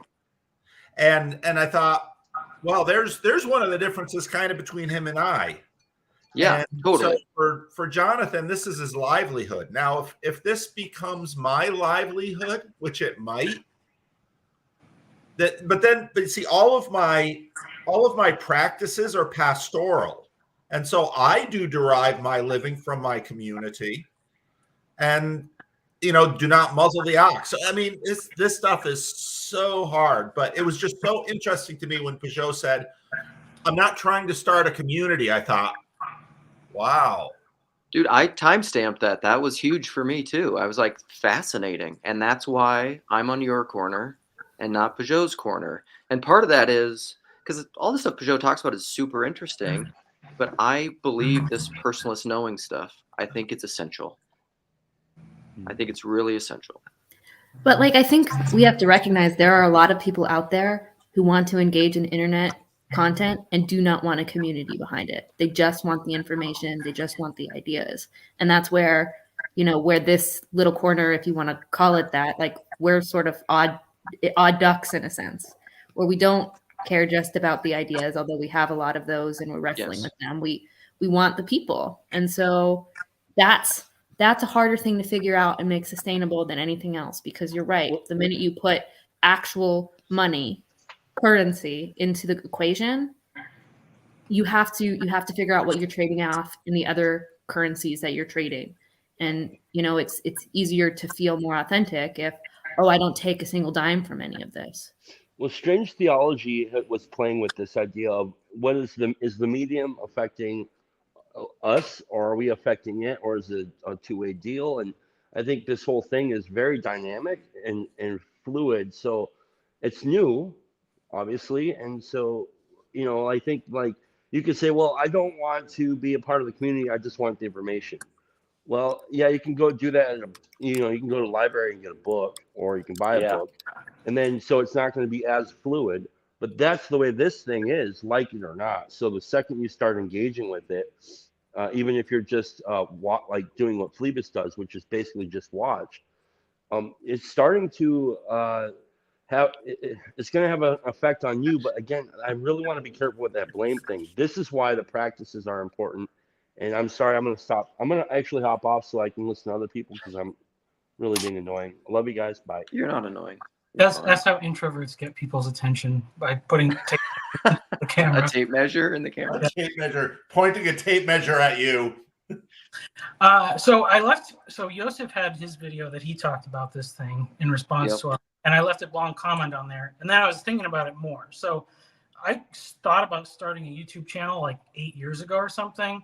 Speaker 4: And I thought, well, there's one of the differences kind of between him and I.
Speaker 1: Yeah,
Speaker 4: and
Speaker 1: totally.
Speaker 4: So for Jonathan, this is his livelihood. Now, if this becomes my livelihood, which it might, but see, all of my practices are pastoral, and so I do derive my living from my community, and do not muzzle the ox. So I mean, this stuff is so hard, but it was just so interesting to me when Peugeot said, "I'm not trying to start a community." I thought, wow.
Speaker 1: Dude, I timestamped that. That was huge for me too. I was like, fascinating. And that's why I'm on your corner and not Peugeot's corner. And part of that is because all the stuff Peugeot talks about is super interesting, but I believe this personalist knowing stuff. I think it's essential. I think it's really essential.
Speaker 3: But like, I think we have to recognize there are a lot of people out there who want to engage in internet content and do not want a community behind it. They just want the information. They just want the ideas. And that's where, where this little corner, if you want to call it that, like we're sort of odd ducks in a sense, where we don't care just about the ideas, although we have a lot of those and we're wrestling with them. We want the people. And so that's a harder thing to figure out and make sustainable than anything else, because you're right. The minute you put actual money, currency into the equation, you have to figure out what you're trading off in the other currencies that you're trading. And it's easier to feel more authentic if, I don't take a single dime from any of this.
Speaker 2: Well, Strange Theology was playing with this idea of what is the medium affecting us, or are we affecting it, or is it a two-way deal? And I think this whole thing is very dynamic and fluid. So it's new, obviously, and so I think, like, you could say, well, I don't want to be a part of the community, I just want the information. Well, yeah, you can go do that. You can go to the library and get a book, or you can buy a book, and then so it's not going to be as fluid. But that's the way this thing is, like it or not. So the second you start engaging with it, even if you're just like doing what Phlebas does, which is basically just watch, it's starting to it's going to have an effect on you. But again, I really want to be careful with that blame thing. This is why the practices are important. And I'm sorry, I'm going to stop. I'm going to actually hop off so I can listen to other people, because I'm really being annoying. I love you guys. Bye.
Speaker 1: You're not annoying.
Speaker 6: That's how introverts get people's attention, by putting the camera.
Speaker 1: A tape measure in the camera.
Speaker 4: A tape measure, pointing a tape measure at you.
Speaker 6: So I left. So Joseph had his video that he talked about this thing in response to, and I left a long comment on there. And then I was thinking about it more. So I thought about starting a YouTube channel like 8 years ago or something,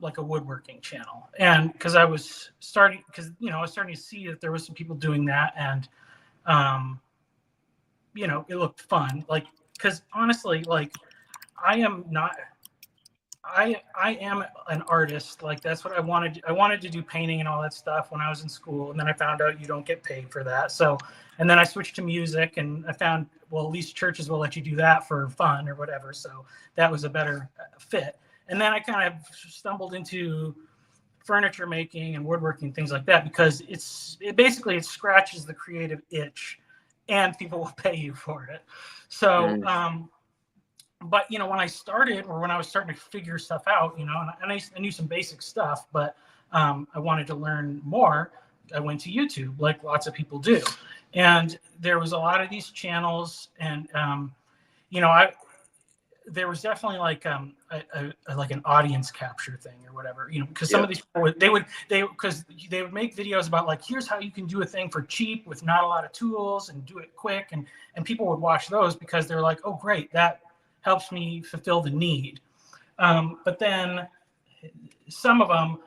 Speaker 6: like a woodworking channel. And because I was starting to see that there was some people doing that, and it looked fun. Like, because honestly, like, I am an artist. Like, that's what I wanted. I wanted to do painting and all that stuff when I was in school, and then I found out you don't get paid for that. So, and then I switched to music, and I found, well, at least churches will let you do that for fun or whatever. So that was a better fit. And then I kind of stumbled into furniture making and woodworking, things like that, because it basically scratches the creative itch, and people will pay you for it. So, but when I started, or when I was starting to figure stuff out, and I knew some basic stuff, but I wanted to learn more. I went to YouTube, like lots of people do, and there was a lot of these channels, and there was definitely like like an audience capture thing or whatever, because some of these people they would make videos about, like, here's how you can do a thing for cheap with not a lot of tools and do it quick, and people would watch those because they're like, oh great, that helps me fulfill the need. But then some of them,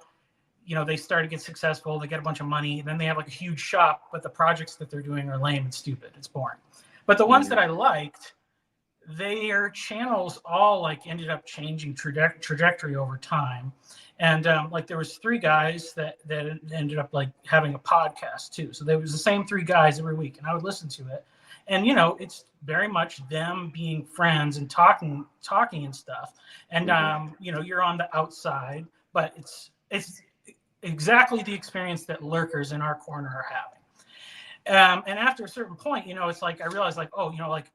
Speaker 6: they start to get successful, they get a bunch of money, and then they have like a huge shop, but the projects that they're doing are lame and stupid. It's boring. But the ones that I liked, their channels all like ended up changing trajectory over time. And like there was 3 guys that ended up like having a podcast too. So there was the same 3 guys every week, and I would listen to it. And it's very much them being friends and talking and stuff. And you're on the outside, but it's exactly the experience that lurkers in our corner are having. And after a certain point, it's like I realized like, oh, like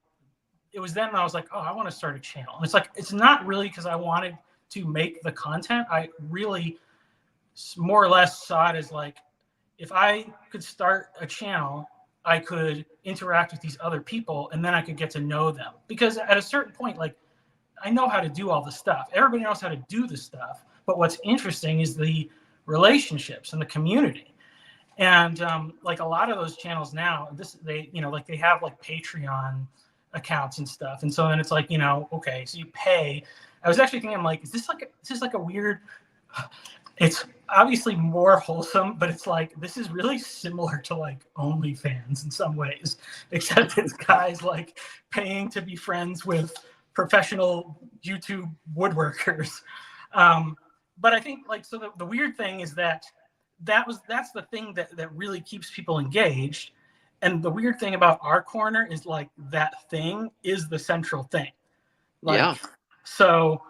Speaker 6: it was then I was like, oh, I want to start a channel. And it's like it's not really because I wanted to make the content. I really more or less saw it as like if I could start a channel, I could interact with these other people and then I could get to know them. Because at a certain point, like I know how to do all the stuff. Everybody knows how to do the stuff. But what's interesting is the relationships and the community. And like a lot of those channels now, they have like Patreon accounts and stuff. And so then it's like, okay, so you pay. I was actually thinking, I'm like, is this like a weird, it's obviously more wholesome, but it's like, this is really similar to like OnlyFans in some ways, except it's guys like paying to be friends with professional YouTube woodworkers. But I think like, so the weird thing is that's the thing that really keeps people engaged. And the weird thing about our corner is like that thing is the central thing. Like,
Speaker 1: Yeah.
Speaker 6: So,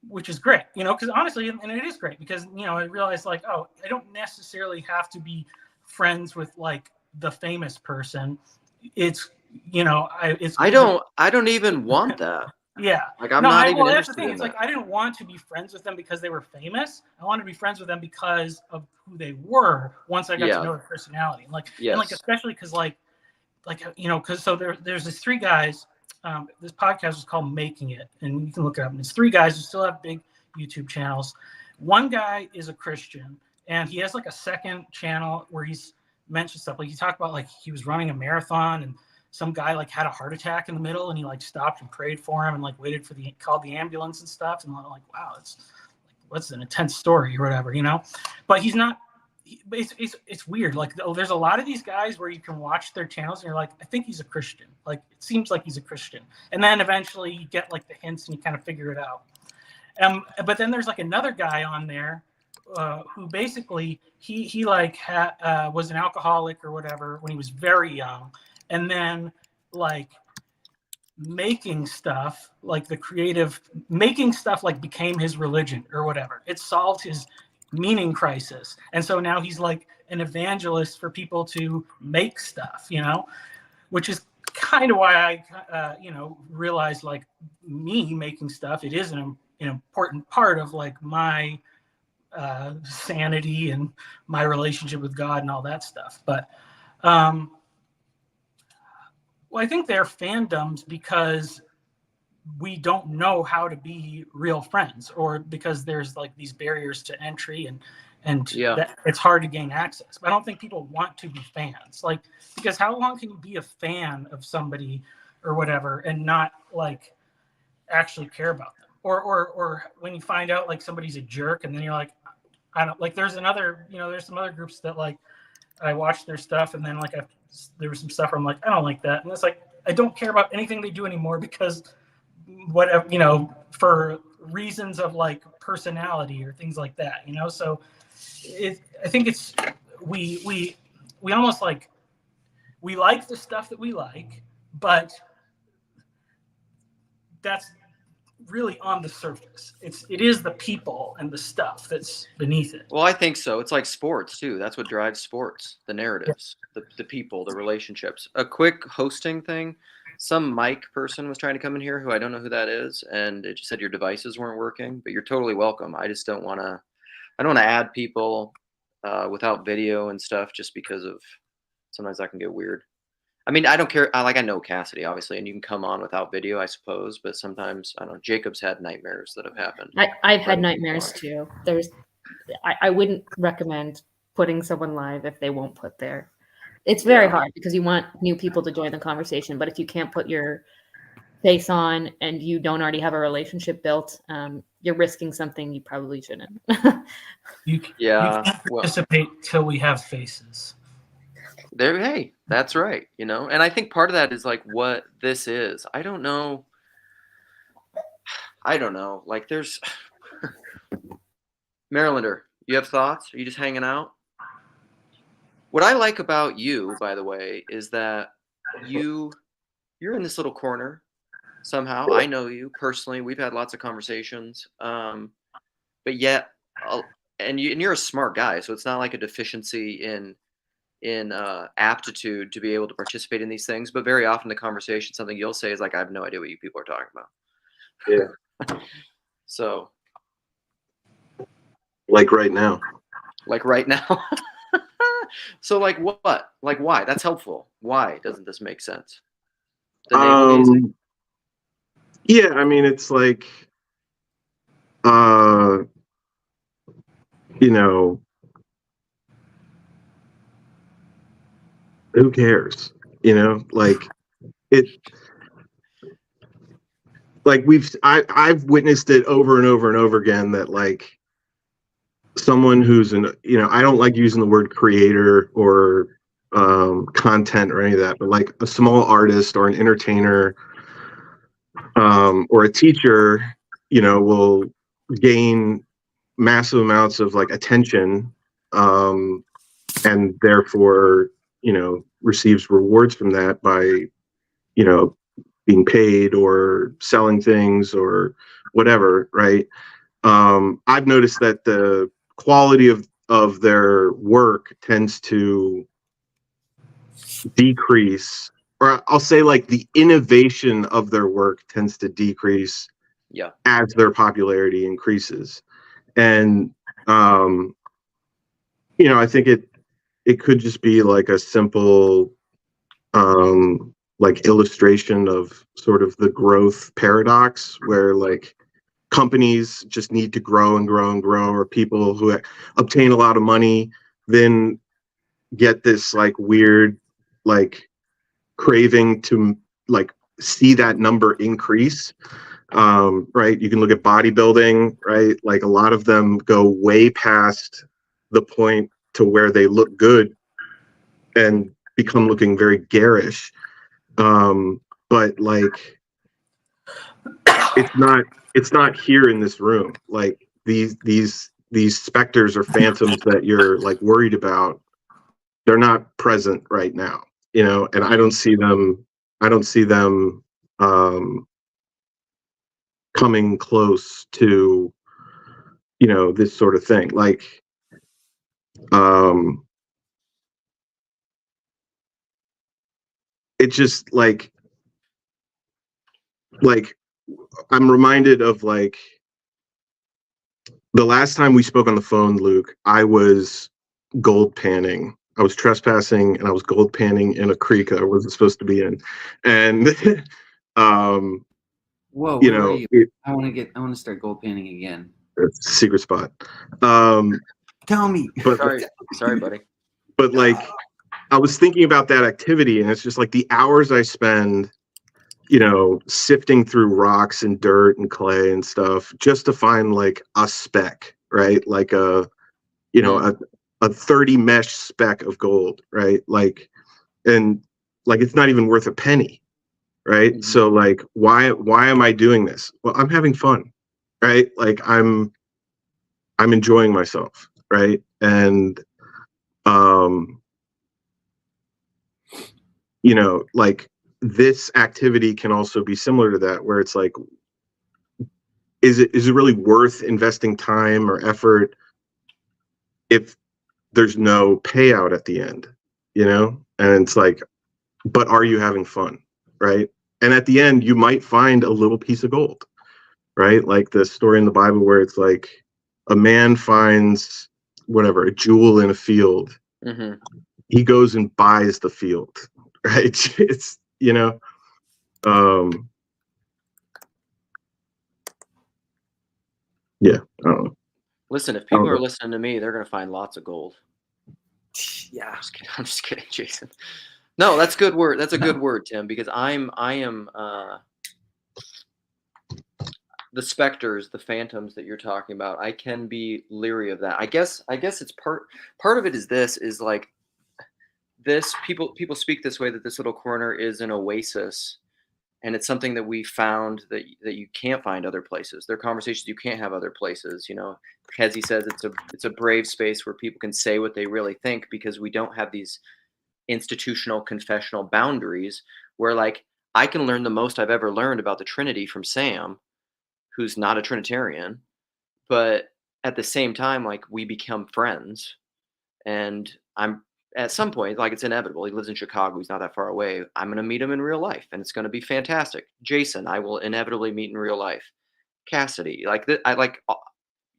Speaker 6: which is great, because honestly, and it is great because, I realized like, oh, I don't necessarily have to be friends with like the famous person. It's,
Speaker 1: I don't even want that.
Speaker 6: Yeah.
Speaker 1: Like I'm not even
Speaker 6: that's the
Speaker 1: interested
Speaker 6: thing.
Speaker 1: in
Speaker 6: It's
Speaker 1: that.
Speaker 6: like I didn't want to be friends with them because they were famous. I wanted to be friends with them because of who they were once I got to know their personality. And like especially because because so there's these 3 guys. This podcast is called Making It, and you can look it up. And it's 3 guys who still have big YouTube channels. One guy is a Christian, and he has like a second channel where he's mentioned stuff. Like he talked about like he was running a marathon and some guy like had a heart attack in the middle and he like stopped and prayed for him and like waited for called the ambulance and stuff. And I'm like, wow, it's like, what's an intense story or whatever, but he's not, it's weird. Like there's a lot of these guys where you can watch their channels and you're like, I think he's a Christian. Like it seems like he's a Christian. And then eventually you get like the hints and you kind of figure it out. But then there's like another guy on there who basically he like was an alcoholic or whatever when he was very young. And then like making stuff like making stuff like became his religion or whatever. It solved his meaning crisis. And so now he's like an evangelist for people to make stuff, which is kind of why I, realized like me making stuff, it is an important part of like my sanity and my relationship with God and all that stuff. But, well, I think they're fandoms because we don't know how to be real friends, or because there's like these barriers to entry and that it's hard to gain access. But I don't think people want to be fans, like, because how long can you be a fan of somebody or whatever and not like actually care about them? Or when you find out like somebody's a jerk and then you're like, I don't like. There's some other groups that like I watch their stuff and then like there was some stuff where I'm like, I don't like that. And it's like, I don't care about anything they do anymore because whatever, for reasons of like personality or things like that, So I think it's, we almost like, we like the stuff that we like, but that's really on the surface. It is the people and the stuff that's beneath it.
Speaker 1: Well, I think so. It's like sports too. That's what drives sports: the narratives, the people, the relationships. A quick hosting thing. Some mic person was trying to come in here who I don't know who that is, and it just said your devices weren't working. But you're totally welcome. I just don't want to. I don't want to add people without video and stuff, just because of sometimes that can get weird. I mean, I don't care. I know Cassidy, obviously, and you can come on without video, I suppose. But sometimes, I don't know, Jacob's had nightmares that have happened.
Speaker 3: I've had nightmares too. I wouldn't recommend putting someone live if they won't put it's very hard because you want new people to join the conversation. But if you can't put your face on and you don't already have a relationship built, you're risking something you probably shouldn't.
Speaker 6: You
Speaker 1: Yeah,
Speaker 6: can't
Speaker 1: well,
Speaker 6: participate till we have faces.
Speaker 1: hey, that's right. You know, and I think part of that is like what this is. I don't know. Like, there's Marylander. You have thoughts? Are you just hanging out? What I like about you, by the way, is that you're in this little corner somehow. I know you personally. We've had lots of conversations. But yet, and you're a smart guy, so it's not like a deficiency in aptitude to be able to participate in these things. But very often, the conversation, something you'll say is like, "I have no idea what you people are talking about."
Speaker 2: Yeah.
Speaker 1: So,
Speaker 2: Like right now.
Speaker 1: like right now. So, like what? Like why? That's helpful. Why doesn't this make sense? The navel gazing.
Speaker 7: Yeah, I mean, it's like, you know, who cares? You know, like it, like I've witnessed it over and over and over again that like someone who's I don't like using the word creator or content or any of that, but like a small artist or an entertainer or a teacher, will gain massive amounts of like attention, and therefore, receives rewards from that by, being paid or selling things or whatever, right? I've noticed that the quality of their work tends to decrease, or I'll say like the innovation of their work tends to decrease as their popularity increases. And I think it could just be like a simple like illustration of sort of the growth paradox, where like companies just need to grow and grow and grow, or people who obtain a lot of money then get this like weird like craving to like see that number increase. Right, you can look at bodybuilding, right? Like a lot of them go way past the point to where they look good and become looking very garish. But like it's not here in this room. Like these specters or phantoms that you're like worried about, they're not present right now, and I don't see them coming close to this sort of thing. Like it's just like I'm reminded of like the last time we spoke on the phone, Luke. I was gold panning. I was trespassing and I was gold panning in a creek I wasn't supposed to be in. And
Speaker 8: whoa, where were you? I want to start gold panning again.
Speaker 7: It's a secret spot.
Speaker 8: Tell me.
Speaker 7: But
Speaker 1: sorry, buddy.
Speaker 7: But like I was thinking about that activity, and it's just like the hours I spend, sifting through rocks and dirt and clay and stuff just to find like a speck, right? Like a 30 mesh speck of gold, right? Like, and like it's not even worth a penny, right? Mm-hmm. So like why am I doing this? Well, I'm having fun, right? Like I'm enjoying myself, right? And like this activity can also be similar to that, where it's like, is it really worth investing time or effort if there's no payout at the end, and it's like, but are you having fun, right? And at the end you might find a little piece of gold, right? Like the story in the Bible where it's like a man finds whatever, a jewel in a field. Mm-hmm. He goes and buys the field, right? It's yeah, I don't know.
Speaker 1: Listen, if people are listening to me, they're going to find lots of gold. Yeah, I'm just kidding, Jason. No, that's good word. That's a good word, Tim, because I am the specters, the phantoms that you're talking about, I can be leery of that. I guess it's part of it is this is like this people speak this way that this little corner is an oasis, and it's something that we found that you can't find other places. There are conversations you can't have other places. You know, Kezi says it's a brave space where people can say what they really think because we don't have these institutional confessional boundaries where like I can learn the most I've ever learned about the Trinity from Sam, who's not a Trinitarian, but at the same time, like we become friends. And I'm at some point, like it's inevitable. He lives in Chicago. He's not that far away. I'm going to meet him in real life, and it's going to be fantastic. Jason, I will inevitably meet in real life. Cassidy, like I like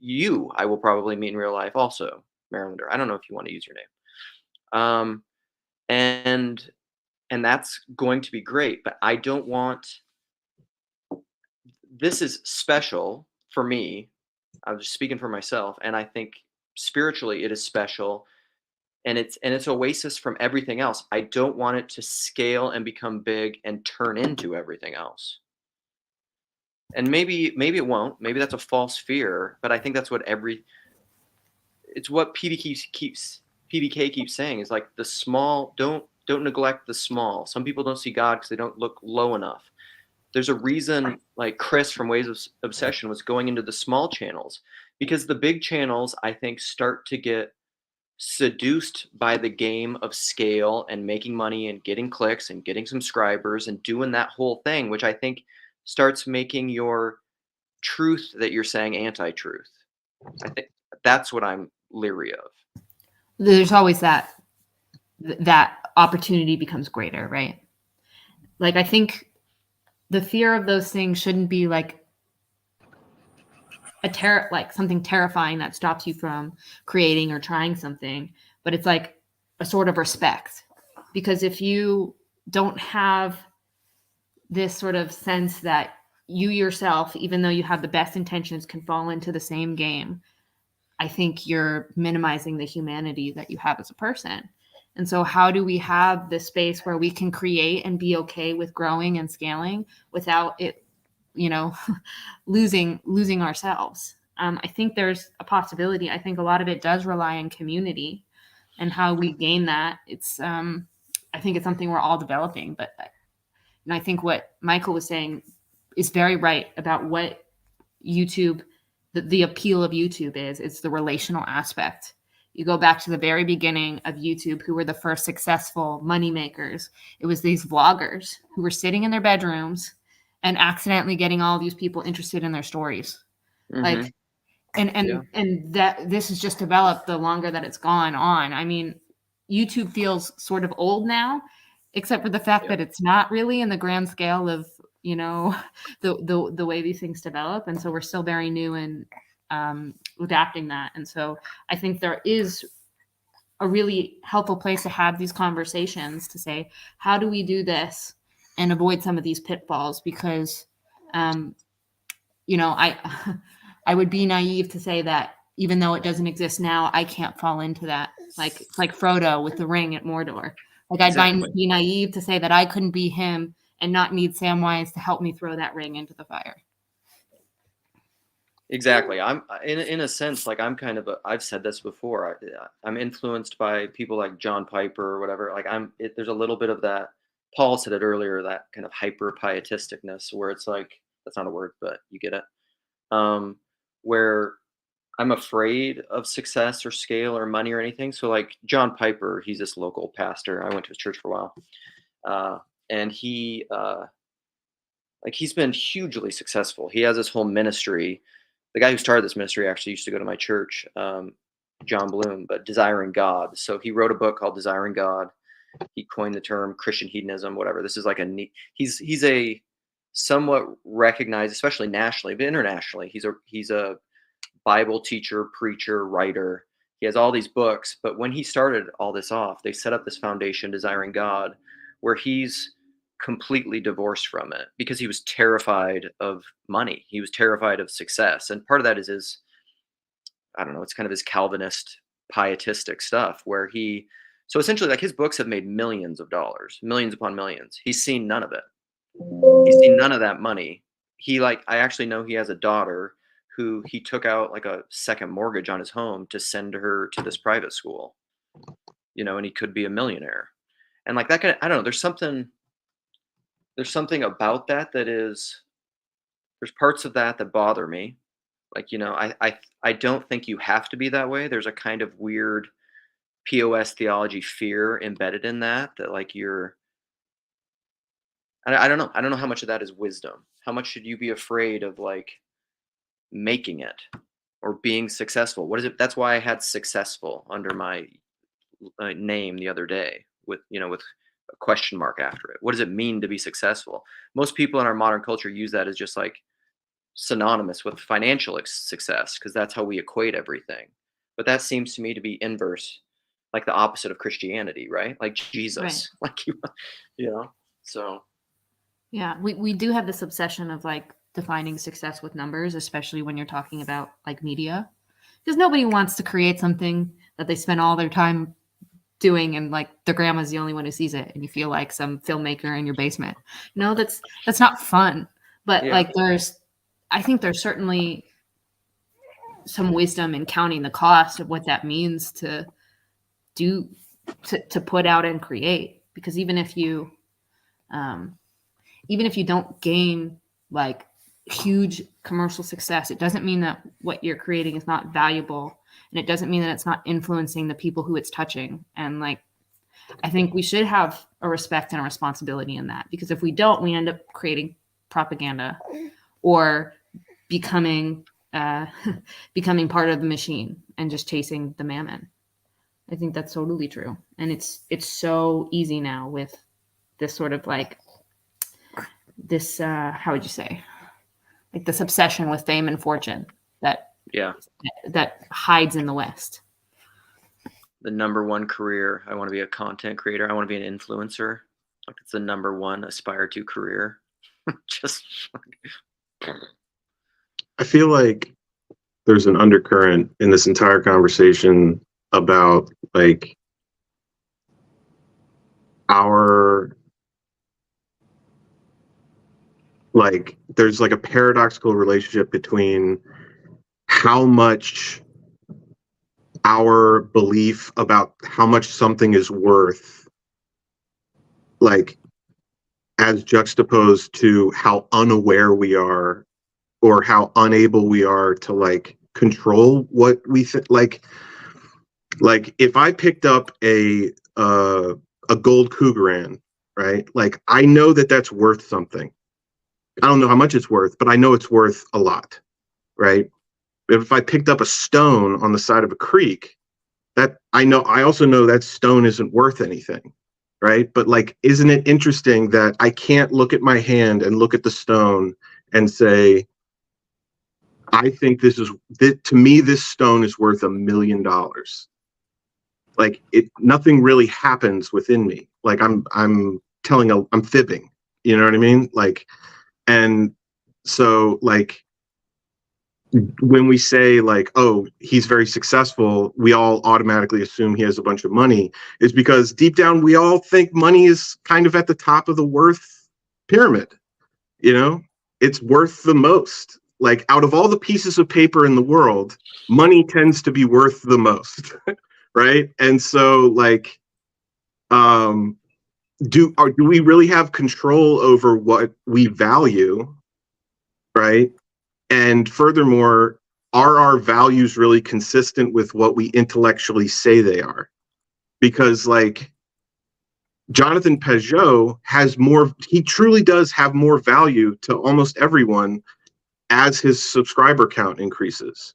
Speaker 1: you. I will probably meet in real life also. Marylander. I don't know if you want to use your name. And that's going to be great. But I don't want. This is special for me. I'm just speaking for myself, and I think spiritually it is special, and it's oasis from everything else. I don't want it to scale and become big and turn into everything else. And maybe it won't. Maybe that's a false fear, but I think that's what it's what PDK keeps saying is like the small. Don't neglect the small. Some people don't see God because they don't look low enough. There's a reason like Chris from Ways of Obsession was going into the small channels because the big channels I think start to get seduced by the game of scale and making money and getting clicks and getting subscribers and doing that whole thing, which I think starts making your truth that you're saying anti-truth. I think that's what I'm leery of.
Speaker 3: There's always that opportunity becomes greater, right? Like I think the fear of those things shouldn't be like like something terrifying that stops you from creating or trying something, but it's like a sort of respect. Because if you don't have this sort of sense that you yourself, even though you have the best intentions, can fall into the same game, I think you're minimizing the humanity that you have as a person. And so how do we have this space where we can create and be okay with growing and scaling without it, losing ourselves? I think there's a possibility. I think a lot of it does rely on community and how we gain that. It's I think it's something we're all developing, but I think what Michael was saying is very right about what YouTube, the appeal of YouTube is. It's the relational aspect. You go back to the very beginning of YouTube, who were the first successful money makers. It was these vloggers who were sitting in their bedrooms and accidentally getting all these people interested in their stories. Like, and that this has just developed the longer that it's gone on. I mean, YouTube feels sort of old now, except for the fact that it's not really in the grand scale of, the way these things develop. And so we're still very new in adapting that. And so I think there is a really helpful place to have these conversations to say, how do we do this and avoid some of these pitfalls? Because, I would be naive to say that even though it doesn't exist now, I can't fall into that. Like Frodo with the ring at Mordor. Like I'd be naive to say that I couldn't be him and not need Samwise to help me throw that ring into the fire.
Speaker 1: Exactly. I'm in a sense, like I'm kind of I've said this before. I'm influenced by people like John Piper or whatever. Like there's a little bit of that. Paul said it earlier, that kind of hyper pietisticness where it's like, that's not a word, but you get it. Where I'm afraid of success or scale or money or anything. So like John Piper, he's this local pastor. I went to his church for a while. And he, he's been hugely successful. He has this whole ministry. The guy who started this ministry actually used to go to my church, John Bloom, but Desiring God. So he wrote a book called Desiring God. He coined the term Christian hedonism, whatever. This is like he's a somewhat recognized, especially nationally, but internationally. He's a Bible teacher, preacher, writer. He has all these books, but when he started all this off, they set up this foundation, Desiring God, where he's completely divorced from it because he was terrified of money. He was terrified of success. And part of that is his, I don't know, it's kind of his Calvinist pietistic stuff where so essentially like his books have made millions of dollars, millions upon millions. He's seen none of it. He's seen none of that money. he like, I actually know he has a daughter who he took out like a second mortgage on his home to send her to this private school, and he could be a millionaire. And like that kind of, I don't know, there's something about that is, there's parts of that bother me. Like, I don't think you have to be that way. There's a kind of weird POS theology fear embedded in that like I don't know. I don't know how much of that is wisdom. How much should you be afraid of like making it or being successful? What is it? That's why I had successful under my name the other day with a question mark after it. What does it mean to be successful? Most people in our modern culture use that as just like synonymous with financial success because that's how we equate everything. But that seems to me to be inverse, like the opposite of Christianity, right? Like Jesus, like So
Speaker 3: Yeah, we do have this obsession of like defining success with numbers, especially when you're talking about like media, because nobody wants to create something that they spend all their time doing and like their grandma's the only one who sees it and you feel like some filmmaker in your basement. That's not fun. But like I think there's certainly some wisdom in counting the cost of what that means to do to put out and create, because even if you don't gain like huge commercial success, it doesn't mean that what you're creating is not valuable, and it doesn't mean that it's not influencing the people who it's touching. And like, I think we should have a respect and a responsibility in that, because if we don't, we end up creating propaganda or becoming part of the machine and just chasing the mammon. I think that's totally true. And it's so easy now with this sort of like this how would you say, like this obsession with fame and fortune that hides in the West.
Speaker 1: The number one career, I want to be a content creator, I want to be an influencer. Like, it's the number one aspire to career. Just
Speaker 7: I feel like there's an undercurrent in this entire conversation about like there's like a paradoxical relationship between how much our belief about how much something is worth, like, as juxtaposed to how unaware we are or how unable we are to like control what we think. Like if I picked up a gold Cougaran, right? Like, I know that that's worth something. I don't know how much it's worth, but I know it's worth a lot, right? If I picked up a stone on the side of a creek, that I also know that stone isn't worth anything, right? But like, isn't it interesting that I can't look at my hand and look at the stone and say, I think to me, this stone is worth $1 million. Like, nothing really happens within me. Like, I'm fibbing, you know what I mean? Like, and so like, when we say like, oh, he's very successful, we all automatically assume he has a bunch of money, is because deep down we all think money is kind of at the top of the worth pyramid. It's worth the most. Like, out of all the pieces of paper in the world, money tends to be worth the most. Right? And so like, do we really have control over what we value, right? And furthermore, are our values really consistent with what we intellectually say they are? Because like, Jonathan Peugeot he truly does have more value to almost everyone as his subscriber count increases.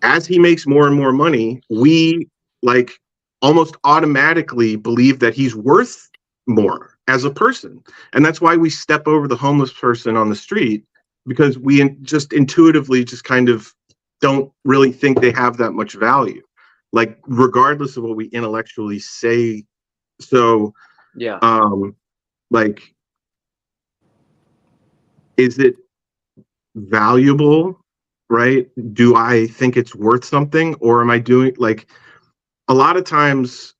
Speaker 7: As he makes more and more money, we like almost automatically believe that he's worth more as a person. And that's why we step over the homeless person on the street, because we just intuitively just kind of don't really think they have that much value, like, regardless of what we intellectually say. So, like, is it valuable? Right? Do I think it's worth something, or am I doing, like, a lot of times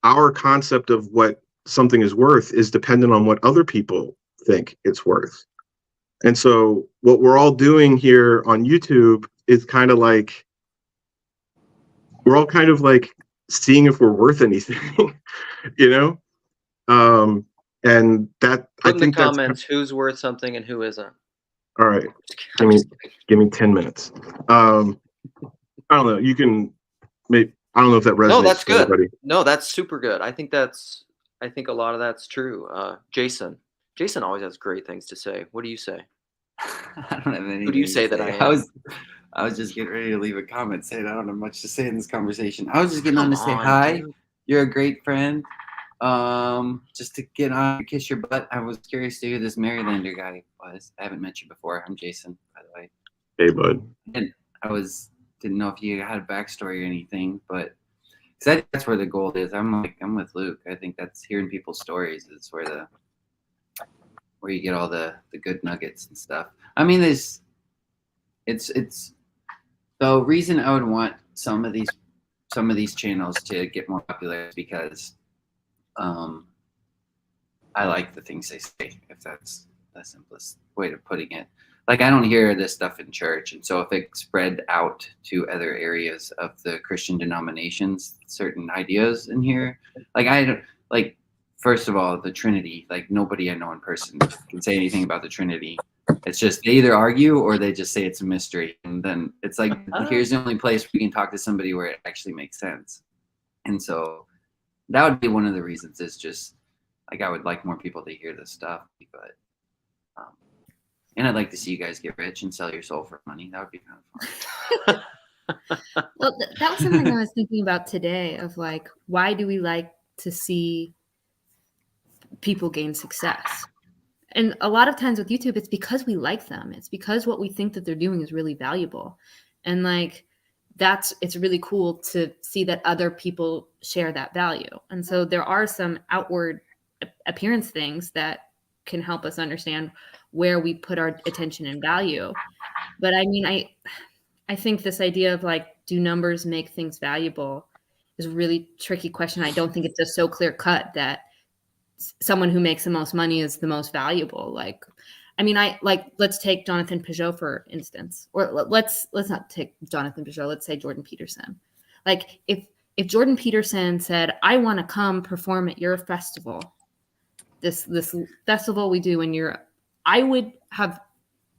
Speaker 7: our concept of what something is worth is dependent on what other people think it's worth. And so what we're all doing here on YouTube is kind of like, we're all kind of like seeing if we're worth anything, you know? And that,
Speaker 1: Put
Speaker 7: I
Speaker 1: in the
Speaker 7: think that's,
Speaker 1: comments who's worth something and who isn't.
Speaker 7: all right,
Speaker 1: I'm just kidding.
Speaker 7: give me 10 minutes. I don't know, you can maybe, I don't know if that resonates
Speaker 1: No, that's
Speaker 7: with
Speaker 1: good.
Speaker 7: anybody.
Speaker 1: No, that's super good. I think a lot of that's true. Jason always has great things to say. What do you say?
Speaker 8: I don't have anything.
Speaker 1: Who do you
Speaker 8: to
Speaker 1: say that I am?
Speaker 8: I was just getting ready to leave a comment saying I don't have much to say in this conversation. I was just getting on
Speaker 1: Come
Speaker 8: to say
Speaker 1: on,
Speaker 8: hi.
Speaker 1: dude.
Speaker 8: You're a great friend. Just to get on, kiss your butt. I was curious to who this Marylander guy was. I haven't met you before. I'm Jason, by the way.
Speaker 7: Hey, bud.
Speaker 8: And didn't know if you had a backstory or anything, but because that's where the goal is. I'm with Luke. I think that's hearing people's stories is where you get all the good nuggets and stuff. I mean, it's the reason I would want some of these channels to get more popular is because I like the things they say, if that's the simplest way of putting it. Like, I don't hear this stuff in church, and so if it spread out to other areas of the Christian denominations, certain ideas in here, like first of all, the Trinity, like nobody I know in person can say anything about the Trinity. It's just they either argue or they just say it's a mystery, and then it's like here's the only place we can talk to somebody where it actually makes sense. And so that would be one of the reasons, is just like I would like more people to hear this stuff, but and I'd like to see you guys get rich and sell your soul for money. That would be kind of fun.
Speaker 3: Well, that was something I was thinking about today, of like, why do we like to see people gain success? And a lot of times with YouTube, it's because we like them. It's because what we think that they're doing is really valuable. And like, it's really cool to see that other people share that value. And so there are some outward appearance things that can help us understand where we put our attention and value. But I mean, I think this idea of like, do numbers make things valuable is a really tricky question. I don't think it's just so clear cut that someone who makes the most money is the most valuable. Like, I mean, let's take Jonathan Peugeot, for instance, or let's not take Jonathan Peugeot. Let's say Jordan Peterson. Like, if Jordan Peterson said, I want to come perform at your festival, this festival we do in Europe, I would have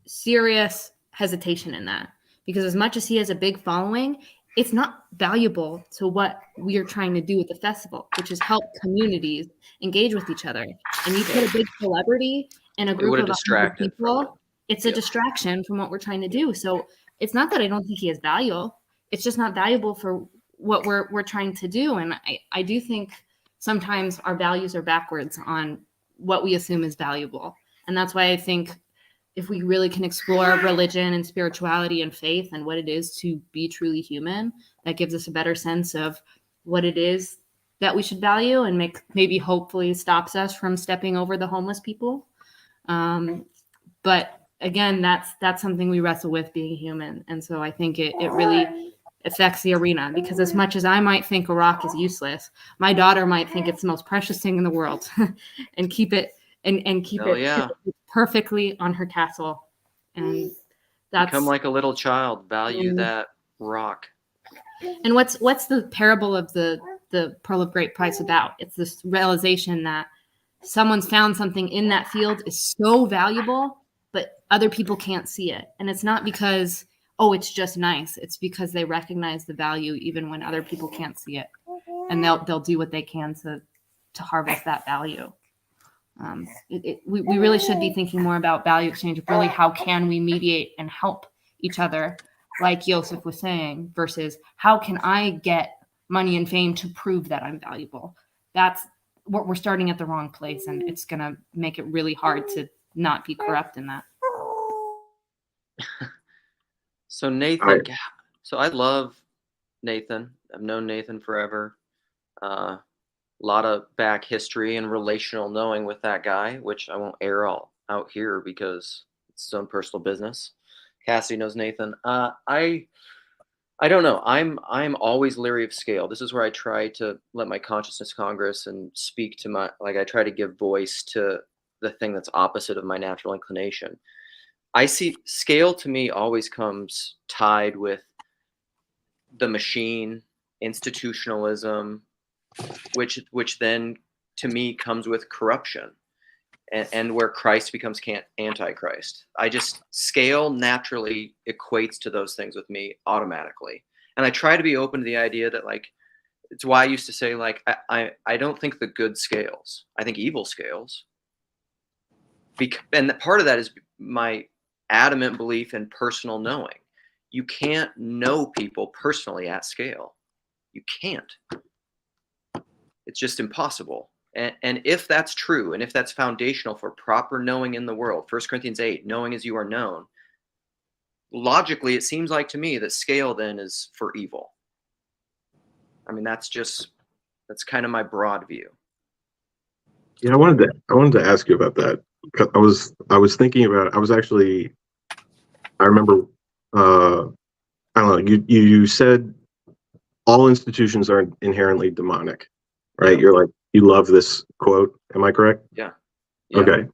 Speaker 3: serious hesitation in that, because as much as he has a big following, it's not valuable to what we are trying to do with the festival, which is help communities engage with each other. And you put a big celebrity in a group of 100 people, it's a distraction from what we're trying to do. So it's not that I don't think he has value. It's just not valuable for what we're trying to do. And I do think sometimes our values are backwards on what we assume is valuable. And that's why I think if we really can explore religion and spirituality and faith and what it is to be truly human, that gives us a better sense of what it is that we should value, and maybe hopefully stops us from stepping over the homeless people. But again, that's something we wrestle with, being human. And so I think it really affects the arena, because as much as I might think a rock is useless, my daughter might think it's the most precious thing in the world and keep it perfectly on her castle. And that's
Speaker 1: become like a little child, value that rock.
Speaker 3: And what's the parable of the pearl of great price about? It's this realization that someone's found something in that field is so valuable, but other people can't see it. And it's not because, oh, it's just nice. It's because they recognize the value even when other people can't see it. And they'll do what they can to harvest that value. We really should be thinking more about value exchange. Really, how can we mediate and help each other, like Joseph was saying, versus how can I get money and fame to prove that I'm valuable? That's what we're starting at the wrong place, and it's going to make it really hard to not be corrupt in that.
Speaker 1: So Nathan, so I love Nathan. I've known Nathan forever. A lot of back history and relational knowing with that guy, which I won't air all out here because it's his own personal business. Cassidy knows Nathan. I don't know. I'm always leery of scale. This is where I try to let my consciousness congress and speak to I try to give voice to the thing that's opposite of my natural inclination. I see scale to me always comes tied with the machine, institutionalism, which then to me comes with corruption, and where Christ becomes antichrist. I just scale naturally equates to those things with me automatically, and I try to be open to the idea that like it's why I used to say like I don't think the good scales. I think evil scales. And part of that is my adamant belief in personal knowing. You can't know people personally at scale. You can't. It's just impossible. And if that's true, and if that's foundational for proper knowing in the world, 1 Corinthians 8, knowing as you are known, logically, it seems like to me that scale then is for evil. I mean, that's kind of my broad view.
Speaker 7: Yeah, I wanted to ask you about that. I was thinking about it. I remember I don't know, you said all institutions are inherently demonic, right?
Speaker 1: Yeah.
Speaker 7: You're like, you love this quote. Am I correct?
Speaker 1: Yeah.
Speaker 7: Okay.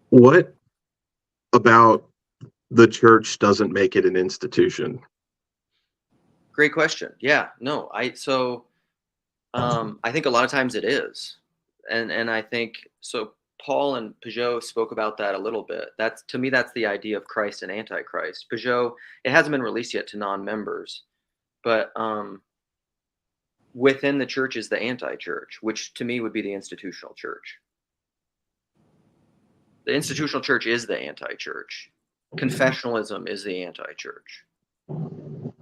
Speaker 7: What about the church doesn't make it an institution?
Speaker 1: Great question. Yeah, no, I think a lot of times it is. And I think so Paul and Peugeot spoke about that a little bit. That's to me that's the idea of Christ and Antichrist. Peugeot, it hasn't been released yet to non-members, but within the church is the anti-church, which to me would be the institutional church. The institutional church is the anti-church. Confessionalism is the anti-church.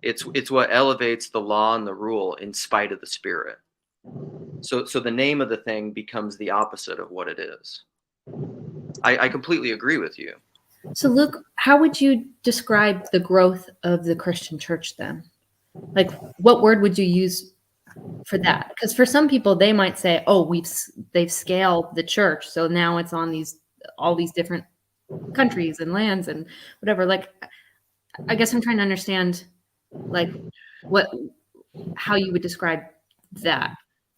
Speaker 1: It's what elevates the law and the rule in spite of the spirit. So the name of the thing becomes the opposite of what it is. I completely agree with you.
Speaker 3: So, Luke, how would you describe the growth of the Christian church then? Like, what word would you use for that? Because for some people, they might say, "Oh, they've scaled the church, so now it's on all these different countries and lands and whatever." Like, I guess I'm trying to understand, like, how you would describe that.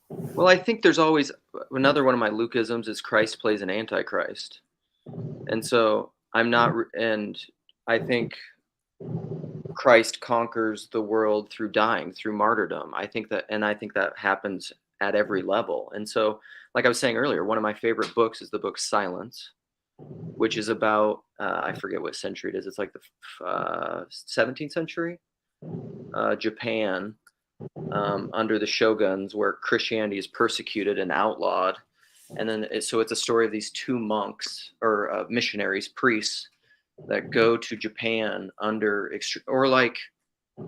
Speaker 1: Well, I think there's always another one of my Lukeisms is Christ plays an antichrist. And so and I think Christ conquers the world through dying, through martyrdom. I think that happens at every level. And so, like I was saying earlier, one of my favorite books is the book Silence, which is about, I forget what century it is. It's like the 17th century, Japan, under the shoguns, where Christianity is persecuted and outlawed. And then so it's a story of these two monks or missionaries, priests that go to Japan under or like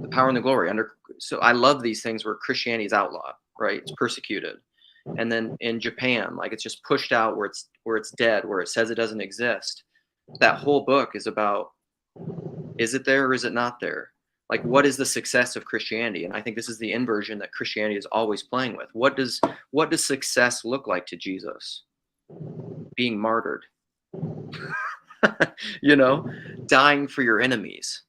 Speaker 1: the power and the glory under. So I love these things where Christianity is outlawed, right? It's persecuted. And then in Japan, like it's just pushed out where it's dead, where it says it doesn't exist. That whole book is about, is it there or is it not there? Like, what is the success of Christianity? And I think this is the inversion that Christianity is always playing with. What does success look like to Jesus? Being martyred, dying for your enemies.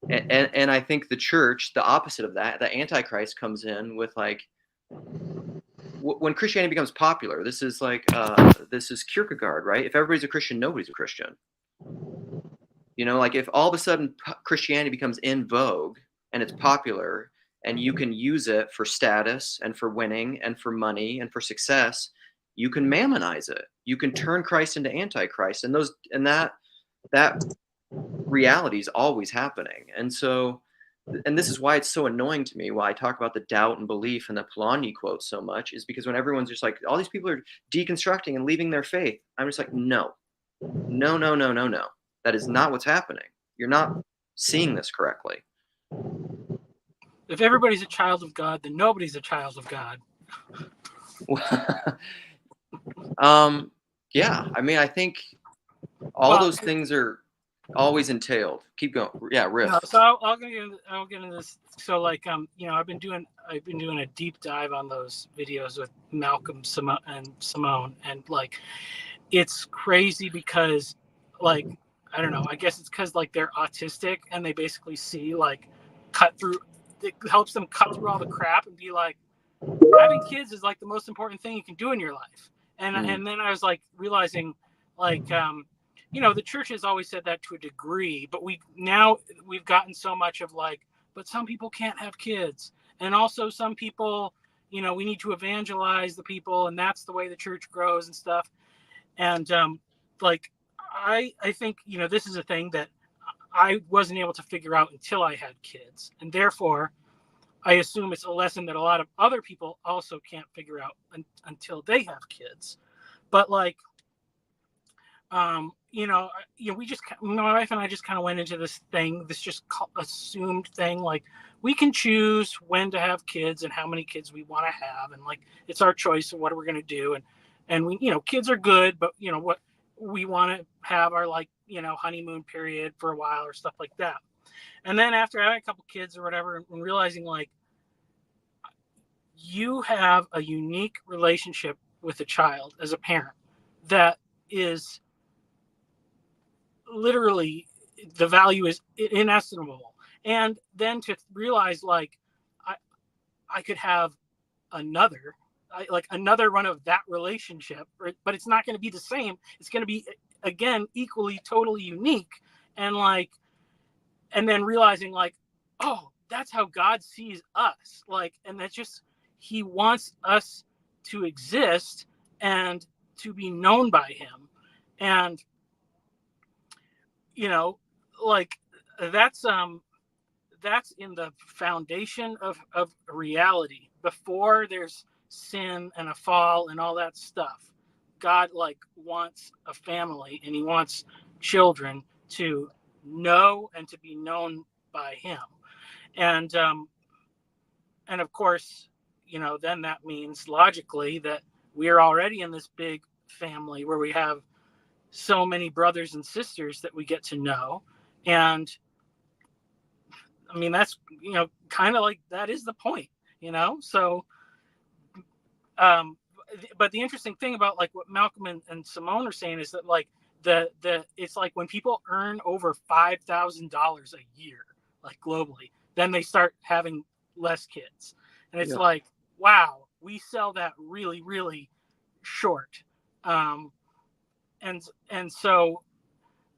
Speaker 1: And I think the church, the opposite of that, the Antichrist comes in with like, when Christianity becomes popular, this is Kierkegaard, right? If everybody's a Christian, nobody's a Christian. Like if all of a sudden Christianity becomes in vogue and it's popular and you can use it for status and for winning and for money and for success, you can mammonize it. You can turn Christ into Antichrist, and that reality is always happening. And so, and this is why it's so annoying to me, why I talk about the doubt and belief and the Polanyi quote so much, is because when everyone's just like, all these people are deconstructing and leaving their faith, I'm just like, no. That is not what's happening. You're not seeing this correctly.
Speaker 6: If everybody's a child of God, then nobody's a child of God.
Speaker 1: Yeah. I mean, I think all those things are always entailed. Keep going. Yeah, riff.
Speaker 6: No, so I'll get into this. So like I've been doing a deep dive on those videos with Malcolm and Simone, and like it's crazy because like I don't know, I guess it's because like they're autistic and they basically see like it helps them cut through all the crap and be like, having kids is like the most important thing you can do in your life. And then I was like realizing like the church has always said that to a degree, but we've gotten so much of like, but some people can't have kids, and also some people, we need to evangelize the people, and that's the way the church grows and stuff. And like, I think this is a thing that I wasn't able to figure out until I had kids, and therefore I assume it's a lesson that a lot of other people also can't figure out until they have kids. But like, we just, my wife and I just kind of went into this just assumed thing, like we can choose when to have kids and how many kids we want to have, and like it's our choice of what we're going to do, and we, kids are good, but what we want to have our like honeymoon period for a while or stuff like that. And then after having a couple kids or whatever, and realizing like you have a unique relationship with a child as a parent that is literally, the value is inestimable. And then to realize like I could have another run of that relationship, but it's not going to be the same. It's going to be, again, equally totally unique. And like, and then realizing like, oh, that's how God sees us. Like, and that's just, he wants us to exist and to be known by him. And like that's in the foundation of reality. Before there's sin and a fall and all that stuff, God like wants a family, and he wants children to know and to be known by him. And of course, then that means logically that we are already in this big family where we have so many brothers and sisters that we get to know. And I mean, that's, kind of like, that is the point, so, but the interesting thing about like what Malcolm and Simone are saying is that like it's like when people earn over $5,000 a year, like globally, then they start having less kids. And it's like, wow, we sell that really, really short. And so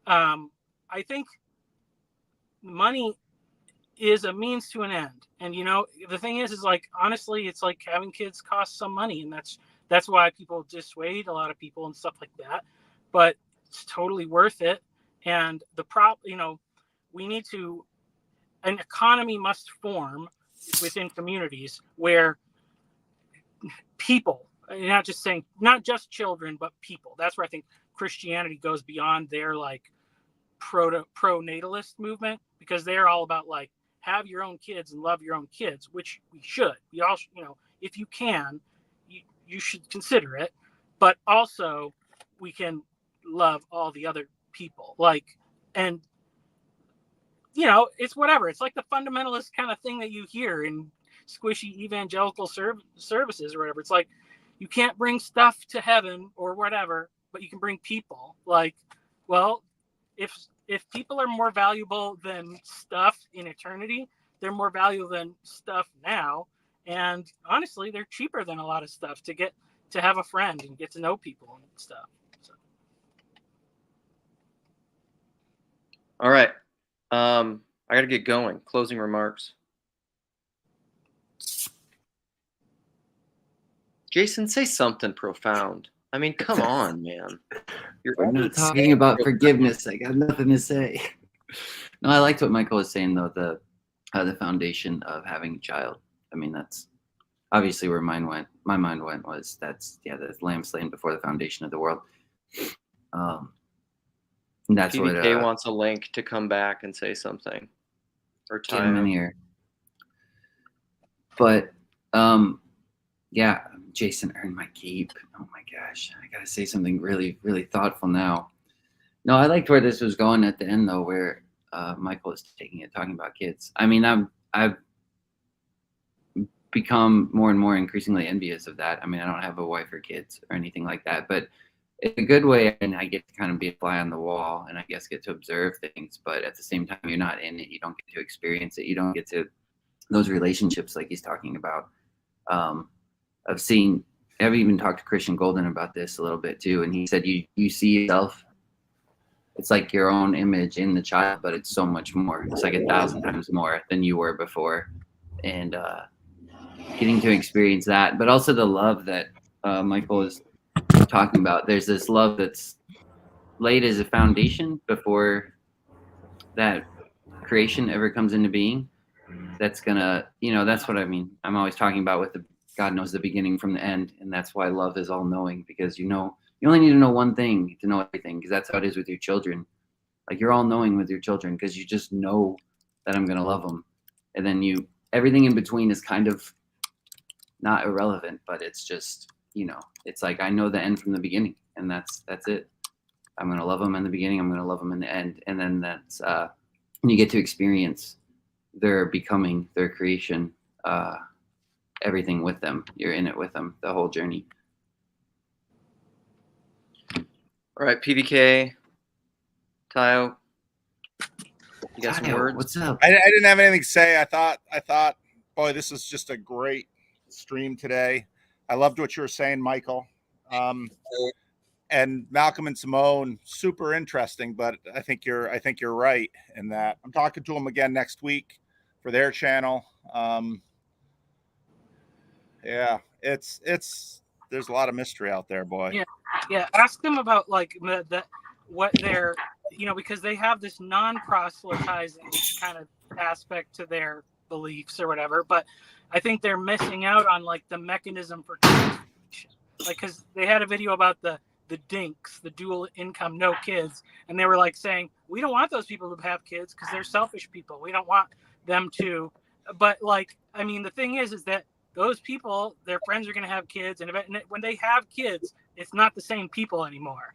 Speaker 6: I think money is a means to an end. And the thing is like, honestly, it's like having kids costs some money, and that's why people dissuade a lot of people and stuff like that. But it's totally worth it. And we need to, an economy must form within communities where people, not just children, but people. That's where I think Christianity goes beyond their like pro-natalist movement, because they're all about like, have your own kids and love your own kids, which we should. We all, if you can, you should consider it. But also, we can love all the other people. Like, and it's whatever. It's like the fundamentalist kind of thing that you hear in squishy evangelical services or whatever. It's like, you can't bring stuff to heaven or whatever, but you can bring people. Like, well, if people are more valuable than stuff in eternity, they're more valuable than stuff now. And honestly, they're cheaper than a lot of stuff to have a friend and get to know people and stuff. So.
Speaker 1: All right. I got to get going. Closing remarks. Jason, say something profound. I mean, come on, man.
Speaker 8: We're not talking about forgiveness. I got nothing to say. No, I liked what Michael was saying, though, the foundation of having a child. I mean, that's obviously where my mind went was the lamb slain before the foundation of the world. That's
Speaker 1: PBK
Speaker 8: what
Speaker 1: wants a link to come back and say something. Or
Speaker 8: get him in here. But yeah, Jason earned my keep. Oh my gosh, I gotta say something really, really thoughtful now. No, I liked where this was going at the end, though, where Michael is taking it, talking about kids. I mean, I've become more and more increasingly envious of that. I mean, I don't have a wife or kids or anything like that, but in a good way, and I get to kind of be a fly on the wall, and I guess get to observe things. But at the same time, you're not in it. You don't get to experience it. You don't get to those relationships like he's talking about. I've even talked to Christian Golden about this a little bit too, and he said you see yourself it's like your own image in the child, but it's so much more. It's like 1,000 times more than you were before. And getting to experience that, but also the love that Michael is talking about. There's this love that's laid as a foundation before that creation ever comes into being. That's gonna, that's what I mean. I'm always talking about with the God knows the beginning from the end, and that's why love is all knowing, because you only need to know one thing to know everything, because that's how it is with your children. Like you're all knowing with your children because you just know that I'm gonna love them, and then everything in between is kind of not irrelevant, but it's just it's like I know the end from the beginning, and that's it. I'm gonna love them in the beginning. I'm gonna love them in the end, and then that's when you get to experience their becoming, their creation, everything with them. You're in it with them the whole journey.
Speaker 1: All right, PBK, Tayo, you got some
Speaker 8: Tayo,
Speaker 1: words?
Speaker 8: what's up?
Speaker 4: I didn't have anything to say. I thought, boy, this is just a great stream today. I loved what you were saying, Michael. And Malcolm and Simone, super interesting, but I think you're right in that. I'm talking to them again next week for their channel. Yeah, it's there's a lot of mystery out there, boy.
Speaker 6: Yeah. Ask them about like what they're, because they have this non-proselytizing kind of aspect to their beliefs or whatever, but I think they're missing out on like the mechanism for transformation. Like, because they had a video about the dinks, the dual income, no kids, and they were like saying, we don't want those people to have kids because they're selfish people. We don't want them to. But like, I mean, the thing is that those people, their friends are going to have kids, and when they have kids, it's not the same people anymore.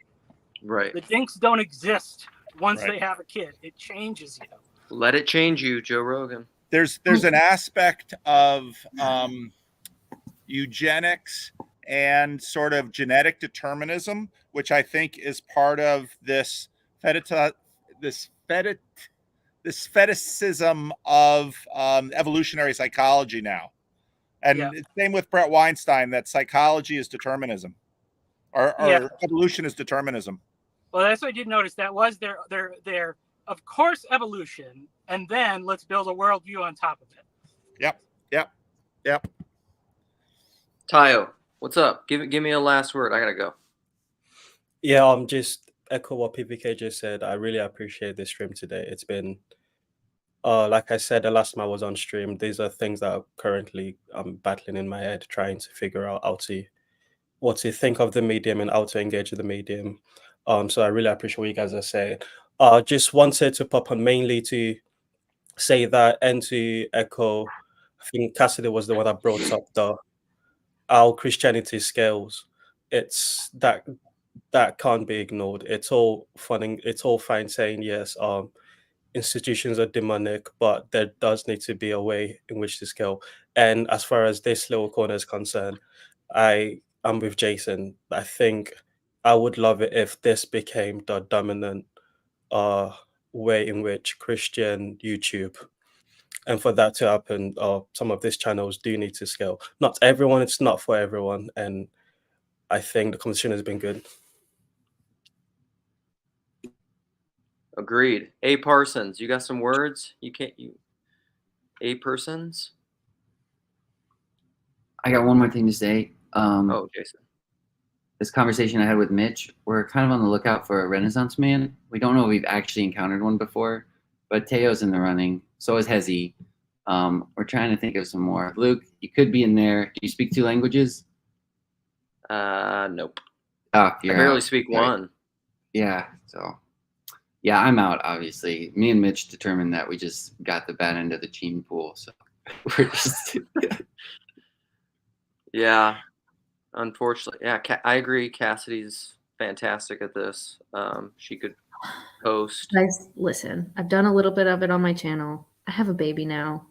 Speaker 1: Right.
Speaker 6: The dinks don't exist once they have a kid. It changes you.
Speaker 1: Let it change you, Joe Rogan.
Speaker 4: There's an aspect of eugenics and sort of genetic determinism, which I think is part of this fetishism of evolutionary psychology now. And same with Brett Weinstein, that psychology is determinism, or evolution is determinism.
Speaker 6: Well, that's what I did notice. That was their of course, evolution, and then let's build a worldview on top of it.
Speaker 4: Yep.
Speaker 1: Tayo, what's up? Give me a last word. I gotta go.
Speaker 9: Yeah, just echo what PPK just said. I really appreciate this stream today. It's been, like I said, the last time I was on stream, these are things that currently I'm battling in my head, trying to figure out what to think of the medium and how to engage with the medium. So I really appreciate what you guys are saying. Just wanted to pop on mainly to say that and to echo, I think Cassidy was the one that brought up how Christianity scales. It's that can't be ignored. It's all fine saying yes, institutions are demonic, but there does need to be a way in which to scale. And as far as this little corner is concerned, I'm with Jason. I think I would love it if this became the dominant way in which Christian YouTube, and for that to happen, some of these channels do need to scale. Not everyone, it's not for everyone, and I think the conversation has been good.
Speaker 1: Agreed. A Parsons, you got some words? A Parsons?
Speaker 8: I got one more thing to say.
Speaker 1: Jason.
Speaker 8: This conversation I had with Mitch, we're kind of on the lookout for a Renaissance man. We don't know if we've actually encountered one before, but Teo's in the running. So is Hezi. We're trying to think of some more. Luke, you could be in there. Do you speak 2 languages?
Speaker 1: Nope.
Speaker 8: Oh,
Speaker 1: I barely speak one.
Speaker 8: Yeah. So, yeah, I'm out. Obviously, me and Mitch determined that we just got the bad end of the gene pool. So we're just.
Speaker 1: Yeah. Unfortunately, yeah, I agree. Cassidy's fantastic at this. She could host.
Speaker 3: Guys, listen, I've done a little bit of it on my channel. I have a baby now.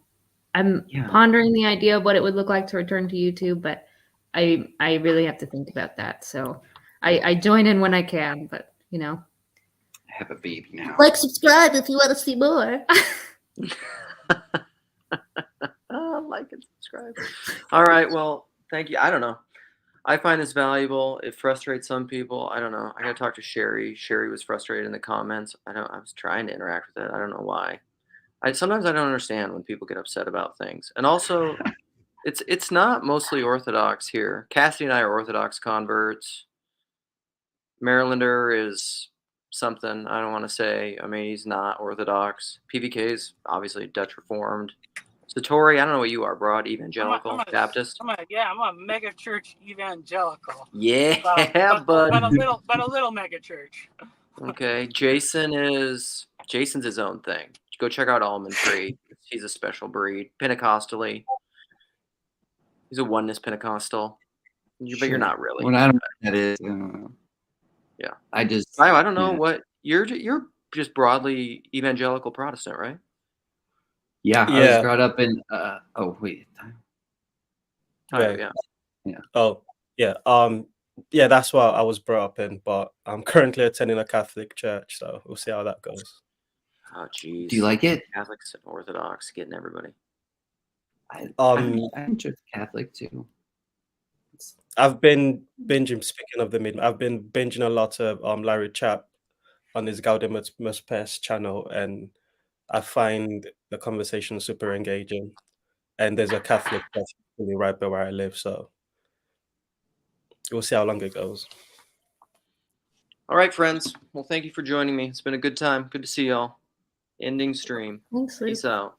Speaker 3: I'm pondering the idea of what it would look like to return to YouTube, but I really have to think about that. So I join in when I can, but I
Speaker 8: have a baby now.
Speaker 3: Like, subscribe if you want to see more.
Speaker 1: Like and subscribe. All right. Well, thank you. I don't know. I find this valuable. It frustrates some people. I don't know. I got to talk to Sherry. Sherry was frustrated in the comments. I was trying to interact with it. I don't know why. Sometimes I don't understand when people get upset about things. And also, it's not mostly Orthodox here. Cassidy and I are Orthodox converts. Marylander is something I don't want to say. I mean, he's not Orthodox. PVK is obviously Dutch Reformed. Satori, I don't know what you are, broad evangelical, Baptist.
Speaker 6: I'm a mega church evangelical.
Speaker 1: Yeah,
Speaker 6: but a little mega church.
Speaker 1: Okay, Jason's his own thing. Go check out Almond Tree. He's a special breed, Pentecostally. He's a oneness Pentecostal, but you're not really.
Speaker 8: Well, I don't know what that is. I don't know.
Speaker 1: Yeah,
Speaker 8: I
Speaker 1: don't know
Speaker 8: yeah.
Speaker 1: what you're just broadly evangelical Protestant, right?
Speaker 8: Yeah, I was brought up in. Oh wait.
Speaker 9: Yeah.
Speaker 8: Yeah.
Speaker 9: Oh, yeah. Yeah, that's what I was brought up in, but I'm currently attending a Catholic church, so we'll see how that goes.
Speaker 1: Oh, geez.
Speaker 8: Do you like it?
Speaker 1: Catholics and Orthodox, getting everybody.
Speaker 8: I'm just Catholic too.
Speaker 9: I've been binging. Speaking of the mid, I've been binging a lot of Larry Chapp on his Gaudimus Pes channel, and I find the conversation super engaging. And there's a Catholic church right by where I live, so we'll see how long it goes.
Speaker 1: All right, friends. Well, thank you for joining me. It's been a good time. Good to see y'all. Ending stream.
Speaker 3: Thanks, Luke.
Speaker 1: Peace out.